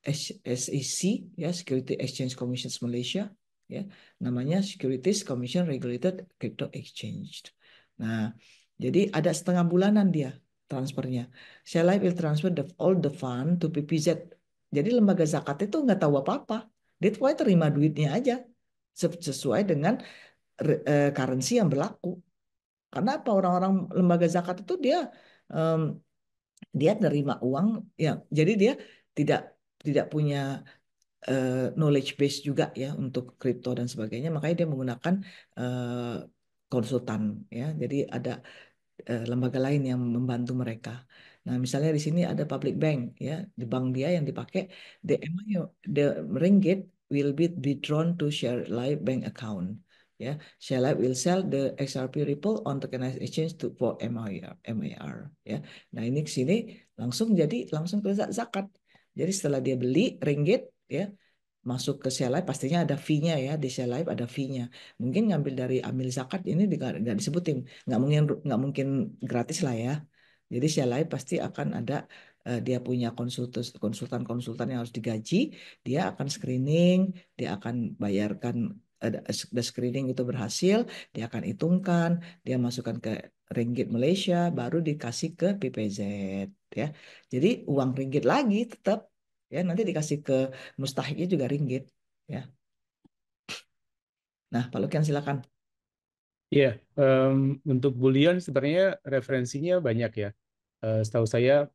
E: SEC ya, Security Exchange Commission Malaysia ya, namanya Securities Commission Regulated Crypto Exchange. Nah, jadi ada setengah bulanan dia transfernya. Shell will transfer all the fund to PPZ. Jadi lembaga zakat itu nggak tahu apa-apa. Dia tuh terima duitnya aja sesuai dengan currency yang berlaku. Karena apa, orang-orang lembaga zakat itu dia nerima uang ya, jadi dia tidak tidak punya knowledge base juga ya untuk kripto dan sebagainya, makanya dia menggunakan konsultan ya. Jadi ada lembaga lain yang membantu mereka. Nah, misalnya di sini ada public bank ya, di bank dia yang dipakai the ringgit will be drawn to share live bank account. Ya, share live will sell the XRP Ripple on tokenized exchange to for MAR ya. Nah, ini ke sini langsung ke zakat. Jadi setelah dia beli ringgit ya, masuk ke Share Life pastinya ada fee-nya ya, di Share Life ada fee-nya. Mungkin ngambil dari ambil zakat ini nggak disebutin, nggak mungkin gratis lah ya. Jadi Share Life pasti akan ada dia punya konsultan-konsultan yang harus digaji, dia akan screening, dia akan bayarkan ada screening itu berhasil, dia akan hitungkan, dia masukkan ke ringgit Malaysia, baru dikasih ke PPZ ya. Jadi uang ringgit lagi tetap ya, nanti dikasih ke mustahiknya juga ringgit ya. Nah, Pak Lukian silakan.
A: Iya, untuk bullion sebenarnya referensinya banyak ya. Setahu saya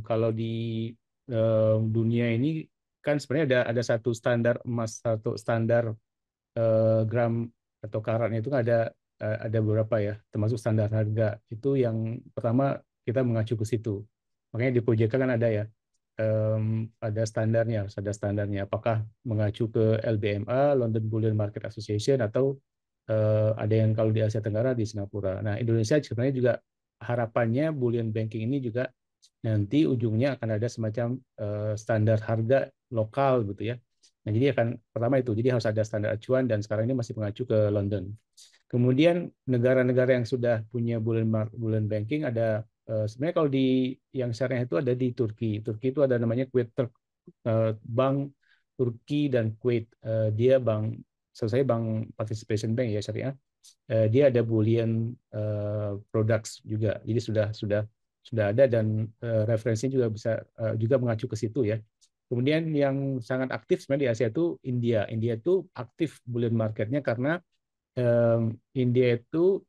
A: kalau di dunia ini kan sebenarnya ada satu standar emas, satu standar gram atau karatnya itu ada beberapa ya, termasuk standar harga. Itu yang pertama kita mengacu ke situ. Makanya di POJK kan ada ya, ada standarnya, harus ada standarnya. Apakah mengacu ke LBMA, London Bullion Market Association, atau ada yang kalau di Asia Tenggara di Singapura. Nah, Indonesia sebenarnya juga harapannya bullion banking ini juga nanti ujungnya akan ada semacam standar harga lokal gitu ya. Nah, jadi akan pertama itu, jadi harus ada standar acuan dan sekarang ini masih mengacu ke London. Kemudian negara-negara yang sudah punya bullion banking ada sebenarnya kalau di yang syariah itu ada di Turki. Turki itu ada namanya Kuwait Bank Turki dan Kuwait. Dia bank, saya bank participation bank ya syariah. Dia ada bullion products juga. Jadi sudah ada dan referensinya juga bisa juga mengacu ke situ ya. Kemudian yang sangat aktif sebenarnya di Asia itu India. India itu aktif bullion marketnya karena India itu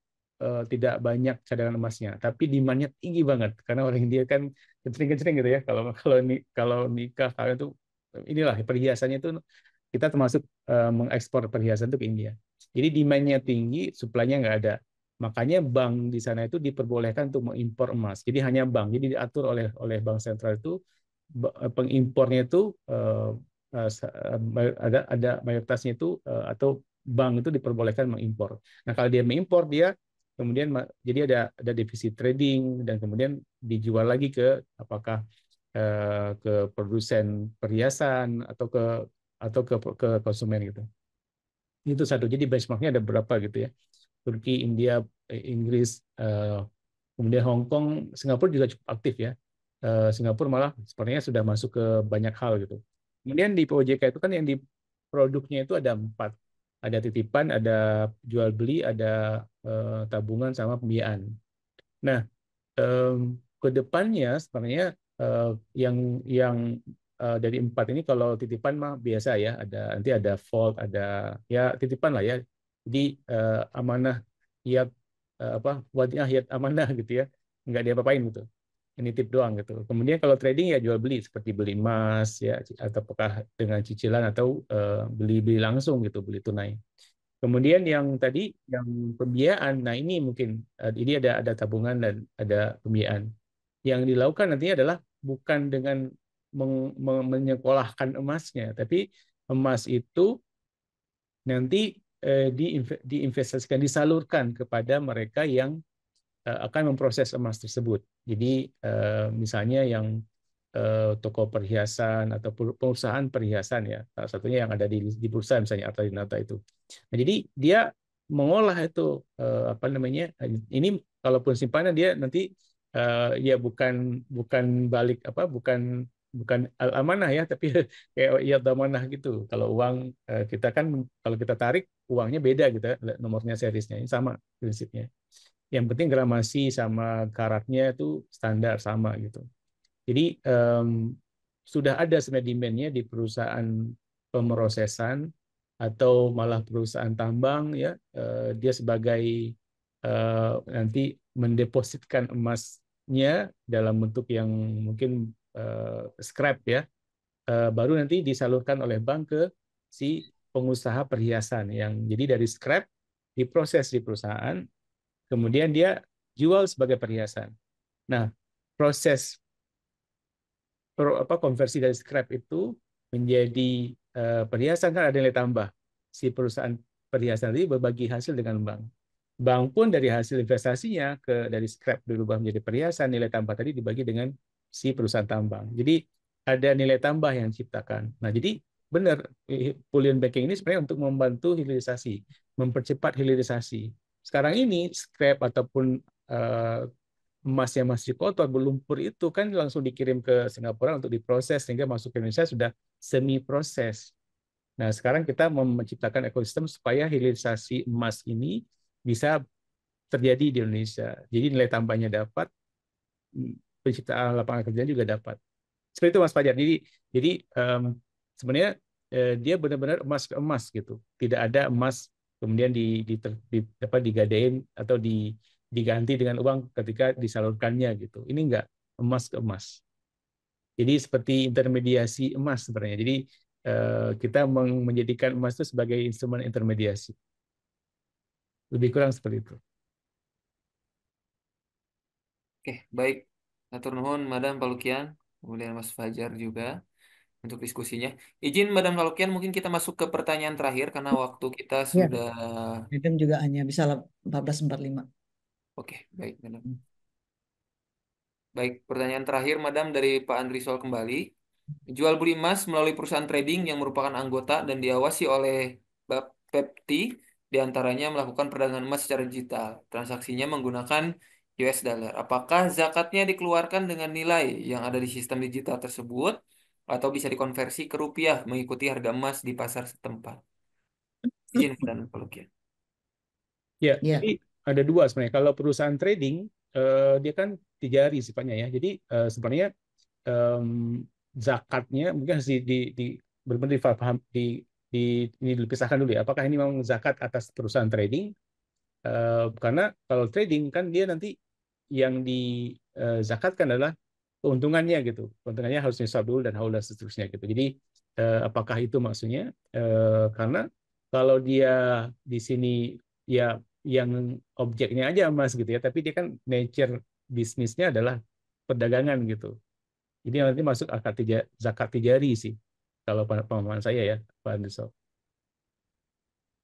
A: tidak banyak cadangan emasnya, tapi demand-nya tinggi banget karena orang India kan kecering-kecering gitu ya. Kalau nikah kalian tuh inilah perhiasannya itu kita termasuk mengekspor perhiasan itu ke India. Jadi demand-nya tinggi, supply-nya nggak ada. Makanya bank di sana itu diperbolehkan untuk mengimpor emas. Jadi hanya bank. Jadi diatur oleh bank sentral itu pengimpornya itu ada mayoritasnya itu atau bank itu diperbolehkan mengimpor. Nah, kalau dia mengimpor, dia kemudian jadi ada defisit trading dan kemudian dijual lagi ke apakah ke produsen perhiasan atau ke konsumen gitu. Itu satu. Jadi benchmarknya ada berapa gitu ya. Turki, India, Inggris, kemudian Hong Kong, Singapura juga cukup aktif ya. Singapura malah sepertinya sudah masuk ke banyak hal gitu. Kemudian di POJK itu kan yang di produknya itu ada 4. Ada titipan, ada jual beli, ada tabungan sama pembiayaan. Nah, ke depannya sebenarnya yang dari 4 ini kalau titipan mah biasa ya, nanti ada vault, ada ya titipan lah ya. Jadi amanah hiat wadiah hiat amanah gitu ya, nggak diapa-apain gitu. Ini tip doang gitu. Kemudian kalau trading ya jual beli seperti beli emas ya, atau apakah dengan cicilan atau beli langsung gitu, beli tunai. Kemudian yang tadi yang pembiayaan, nah ini mungkin ini ada tabungan dan ada pembiayaan. Yang dilakukan nantinya adalah bukan dengan menyekolahkan emasnya, tapi emas itu nanti diinvestasikan, disalurkan kepada mereka yang akan memproses emas tersebut. Jadi misalnya yang toko perhiasan atau perusahaan perhiasan ya, salah satunya yang ada di bursa misalnya Arta Dinata itu. Nah, jadi dia mengolah itu apa namanya? Ini kalaupun simpanan dia nanti ya bukan balik bukan al-amanah ya, tapi kayak ya amanah gitu. Kalau uang kita kan kalau kita tarik uangnya beda gitu ya, nomornya seriesnya ini sama prinsipnya. Yang penting gramasi sama karatnya itu standar sama gitu. Jadi sudah ada sebenarnya demand-nya di perusahaan pemrosesan atau malah perusahaan tambang ya, dia sebagai nanti mendepositkan emasnya dalam bentuk yang mungkin scrap ya, baru nanti disalurkan oleh bank ke si pengusaha perhiasan yang jadi dari scrap diproses di perusahaan, kemudian dia jual sebagai perhiasan. Nah, proses konversi dari scrap itu menjadi perhiasan kan ada nilai tambah. Si perusahaan perhiasan tadi berbagi hasil dengan bank. Bank pun dari hasil investasinya dari scrap berubah menjadi perhiasan, nilai tambah tadi dibagi dengan si perusahaan tambang. Jadi ada nilai tambah yang diciptakan. Nah, jadi benar bullion banking ini sebenarnya untuk membantu hilirisasi, mempercepat hilirisasi. Sekarang ini scrap ataupun emas yang masih kotor, berlumpur itu kan langsung dikirim ke Singapura untuk diproses sehingga masuk ke Indonesia sudah semi proses. Nah, sekarang kita menciptakan ekosistem supaya hilirisasi emas ini bisa terjadi di Indonesia. Jadi nilai tambahnya dapat, penciptaan lapangan kerja juga dapat. Seperti itu Mas Fajar. Jadi sebenarnya dia benar-benar emas ke emas gitu. Tidak ada emas kemudian digadein atau diganti dengan uang ketika disalurkannya gitu. Ini enggak, emas ke emas. Jadi seperti intermediasi emas sebenarnya. Jadi kita menjadikan emas itu sebagai instrumen intermediasi. Lebih kurang seperti itu.
D: Oke, baik. Atur nuhun, Madam Palukian. Kemudian Mas Fajar juga untuk diskusinya. Izin Madam Palukian, mungkin kita masuk ke pertanyaan terakhir karena waktu kita
E: Ya,
D: sudah...
E: Madam juga hanya bisa 14.45.
D: Oke, baik, Madam. Baik, pertanyaan terakhir, Madam, dari Pak Andrisol kembali. Jual beli emas melalui perusahaan trading yang merupakan anggota dan diawasi oleh Bapepti, diantaranya melakukan perdagangan emas secara digital. Transaksinya menggunakan US dollar. Apakah zakatnya dikeluarkan dengan nilai yang ada di sistem digital tersebut atau bisa dikonversi ke rupiah mengikuti harga emas di pasar setempat? Izin, Madam Palukian.
A: Ya,
E: Ya.
A: jadi ada dua sebenarnya. Kalau perusahaan trading, dia kan tijari sifatnya ya. Jadi sebenarnya zakatnya mungkin harus benar-benar difaham, ini dipisahkan dulu ya. Apakah ini memang zakat atas perusahaan trading? Karena kalau trading kan dia nanti yang dizakatkan adalah keuntungannya gitu. Keuntungannya harus nisab dulu dan haul dan seterusnya gitu. Jadi apakah itu maksudnya? Karena kalau dia di sini ya yang objeknya aja emas gitu ya, tapi dia kan nature bisnisnya adalah perdagangan gitu. Jadi nanti masuk zakat tijari sih kalau pemahaman saya ya, Pak Anderso.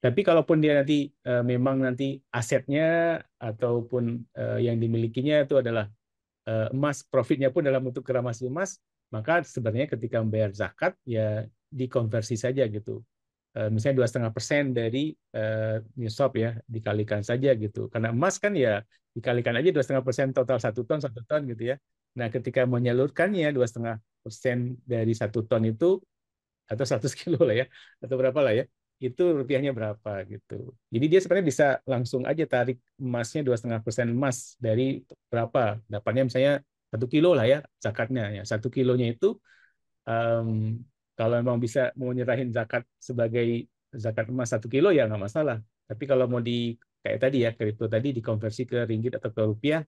A: Tapi kalaupun dia nanti memang nanti asetnya ataupun yang dimilikinya itu adalah emas, profitnya pun dalam bentuk keramasi emas, maka sebenarnya ketika membayar zakat ya dikonversi saja gitu. Misalnya 2,5% dari nisab ya dikalikan saja gitu. Karena emas kan ya dikalikan aja 2,5% total 1 ton gitu ya. Nah ketika menyalurkannya 2,5% dari 1 ton itu atau 100 kilo lah ya atau berapa lah ya itu rupiahnya berapa gitu. Jadi dia sebenarnya bisa langsung aja tarik emasnya 2,5% emas dari berapa dapatnya misalnya 1 kilo lah ya zakatnya ya 1 kilonya itu um, kalau memang bisa mau nyerahin zakat sebagai zakat emas 1 kilo ya nggak masalah. Tapi kalau mau kayak tadi ya kripto tadi dikonversi ke ringgit atau ke rupiah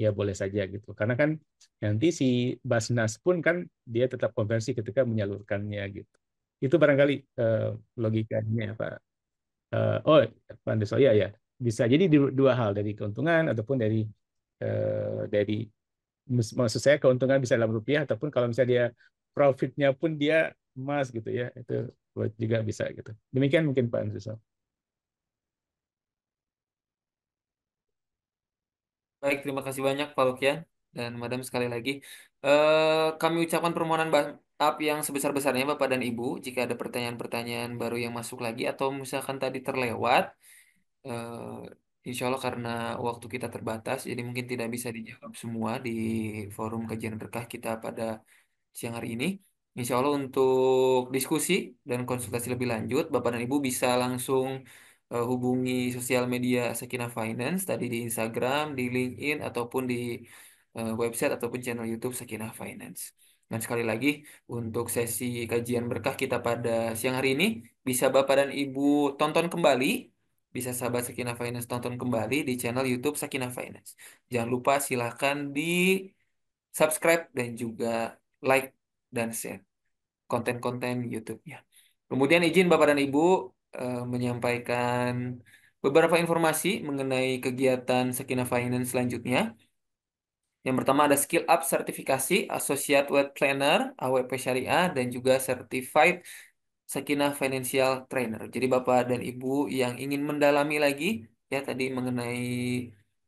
A: ya boleh saja gitu. Karena kan nanti si Basnas pun kan dia tetap konversi ketika menyalurkannya gitu. Itu barangkali logikanya Pak. Oh, Pak Andes, oh ya ya. Bisa jadi dua hal dari keuntungan ataupun dari maksud saya keuntungan bisa dalam rupiah ataupun kalau misalnya dia profitnya pun dia emas gitu ya. Itu juga bisa gitu. Demikian mungkin Pak Andes.
D: Baik, terima kasih banyak Pak Lukian dan Madam sekali lagi. Kami ucapkan permohonan maaf yang sebesar-besarnya Bapak dan Ibu jika ada pertanyaan-pertanyaan baru yang masuk lagi atau misalkan tadi terlewat. Insya Allah karena waktu kita terbatas, jadi mungkin tidak bisa dijawab semua di forum kajian berkah kita pada siang hari ini. Insya Allah untuk diskusi dan konsultasi lebih lanjut, Bapak dan Ibu bisa langsung hubungi sosial media Sakinah Finance, tadi di Instagram, di LinkedIn, ataupun di website ataupun channel YouTube Sakinah Finance. Dan sekali lagi, untuk sesi kajian berkah kita pada siang hari ini, bisa Bapak dan Ibu tonton kembali, bisa sahabat Sakinah Finance tonton kembali di channel YouTube Sakinah Finance. Jangan lupa silahkan di subscribe dan juga like dan share konten-konten YouTube-nya. Kemudian izin Bapak dan Ibu menyampaikan beberapa informasi mengenai kegiatan Sakinah Finance selanjutnya. Yang pertama ada Skill Up Sertifikasi Associate Web Planner AWP Syariah dan juga Certified Sakinah Financial Trainer. Jadi Bapak dan Ibu yang ingin mendalami lagi ya tadi mengenai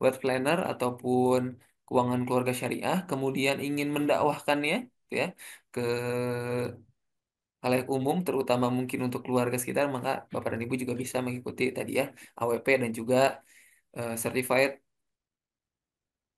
D: Web Planner ataupun keuangan keluarga syariah, kemudian ingin mendakwahkannya ya ke halayak umum terutama mungkin untuk keluarga sekitar, maka Bapak dan Ibu juga bisa mengikuti tadi ya AWP dan juga Certified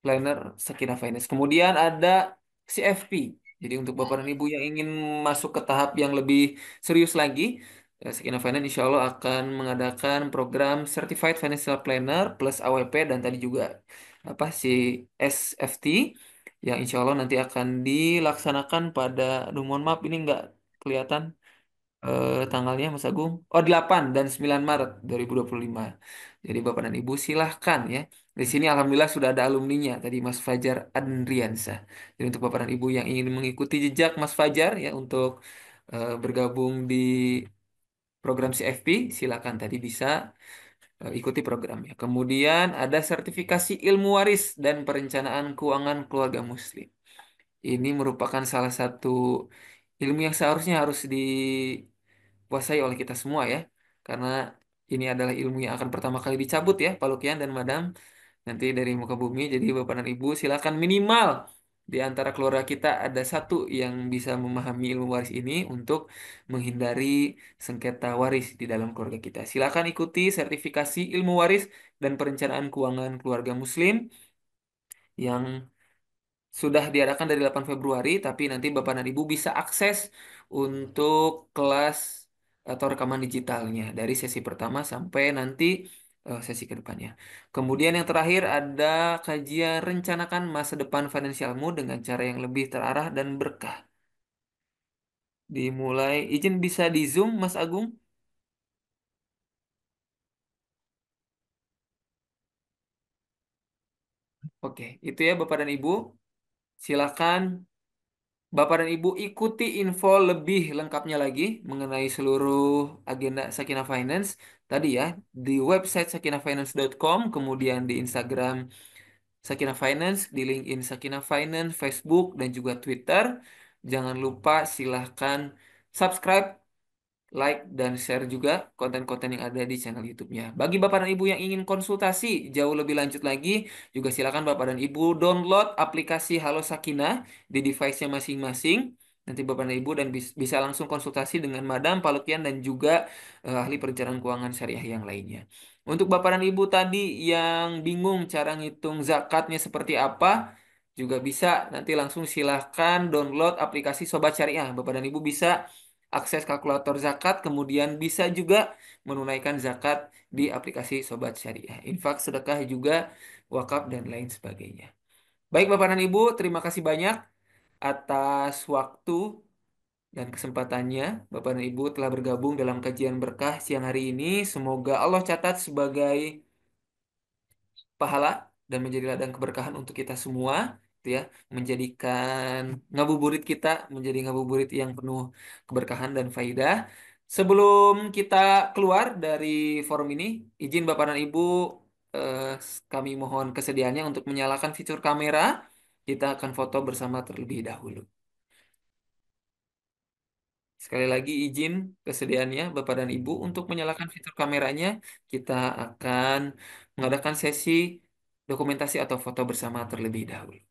D: Planner Sakinah Finance. Kemudian ada CFP. Jadi untuk Bapak dan Ibu yang ingin masuk ke tahap yang lebih serius lagi, Sakinah Finance insya Allah akan mengadakan program Certified Financial Planner plus AWP dan tadi juga apa si SFT yang insya Allah nanti akan dilaksanakan pada, aduh mohon maaf ini nggak kelihatan Tanggalnya Mas Agung. Oh, 8 dan 9 Maret 2025. Jadi Bapak dan Ibu silahkan ya. Di sini alhamdulillah sudah ada alumninya tadi Mas Fajar Andriansa. Jadi untuk Bapak dan Ibu yang ingin mengikuti jejak Mas Fajar ya untuk bergabung di program CFP, silakan tadi bisa ikuti programnya. Kemudian ada sertifikasi ilmu waris dan perencanaan keuangan keluarga muslim. Ini merupakan salah satu ilmu yang seharusnya harus dikuasai oleh kita semua ya. Karena ini adalah ilmu yang akan pertama kali dicabut ya, Pak Lukian dan Madam. Nanti dari muka bumi, jadi Bapak dan Ibu silakan minimal di antara keluarga kita ada satu yang bisa memahami ilmu waris ini untuk menghindari sengketa waris di dalam keluarga kita. Silakan ikuti sertifikasi ilmu waris dan perencanaan keuangan keluarga muslim yang sudah diadakan dari 8 Februari, tapi nanti Bapak dan Ibu bisa akses untuk kelas atau rekaman digitalnya dari sesi pertama sampai nanti sesi ke depannya. Kemudian yang terakhir ada kajian rencanakan masa depan finansialmu dengan cara yang lebih terarah dan berkah. Dimulai, izin bisa di Zoom, Mas Agung? Oke, itu ya Bapak dan Ibu. Silakan Bapak dan Ibu ikuti info lebih lengkapnya lagi mengenai seluruh agenda Sakinah Finance tadi ya di website sakinafinance.com, kemudian di Instagram Sakinah Finance, di LinkedIn Sakinah Finance, Facebook dan juga Twitter. Jangan lupa silahkan subscribe, like, dan share juga konten-konten yang ada di channel YouTube-nya. Bagi Bapak dan Ibu yang ingin konsultasi jauh lebih lanjut lagi, juga silakan Bapak dan Ibu download aplikasi Halo Sakinah di device-nya masing-masing. Nanti Bapak dan Ibu dan bisa langsung konsultasi dengan Madam, Pak Lukian, dan juga ahli perencanaan keuangan syariah yang lainnya. Untuk Bapak dan Ibu tadi yang bingung cara ngitung zakatnya seperti apa, juga bisa nanti langsung silahkan download aplikasi Sobat Syariah. Bapak dan Ibu bisa akses kalkulator zakat, kemudian bisa juga menunaikan zakat di aplikasi Sobat Syariah. Infak, sedekah juga, wakaf, dan lain sebagainya. Baik Bapak dan Ibu, terima kasih banyak atas waktu dan kesempatannya. Bapak dan Ibu telah bergabung dalam kajian berkah siang hari ini. Semoga Allah catat sebagai pahala dan menjadi ladang keberkahan untuk kita semua, gitu ya, menjadikan ngabuburit kita menjadi ngabuburit yang penuh keberkahan dan faidah. Sebelum kita keluar dari forum ini, izin Bapak dan Ibu, eh, kami mohon kesediaannya untuk menyalakan fitur kamera. Kita akan foto bersama terlebih dahulu. Sekali lagi izin kesediaannya Bapak dan Ibu untuk menyalakan fitur kameranya. Kita akan mengadakan sesi dokumentasi atau foto bersama terlebih dahulu.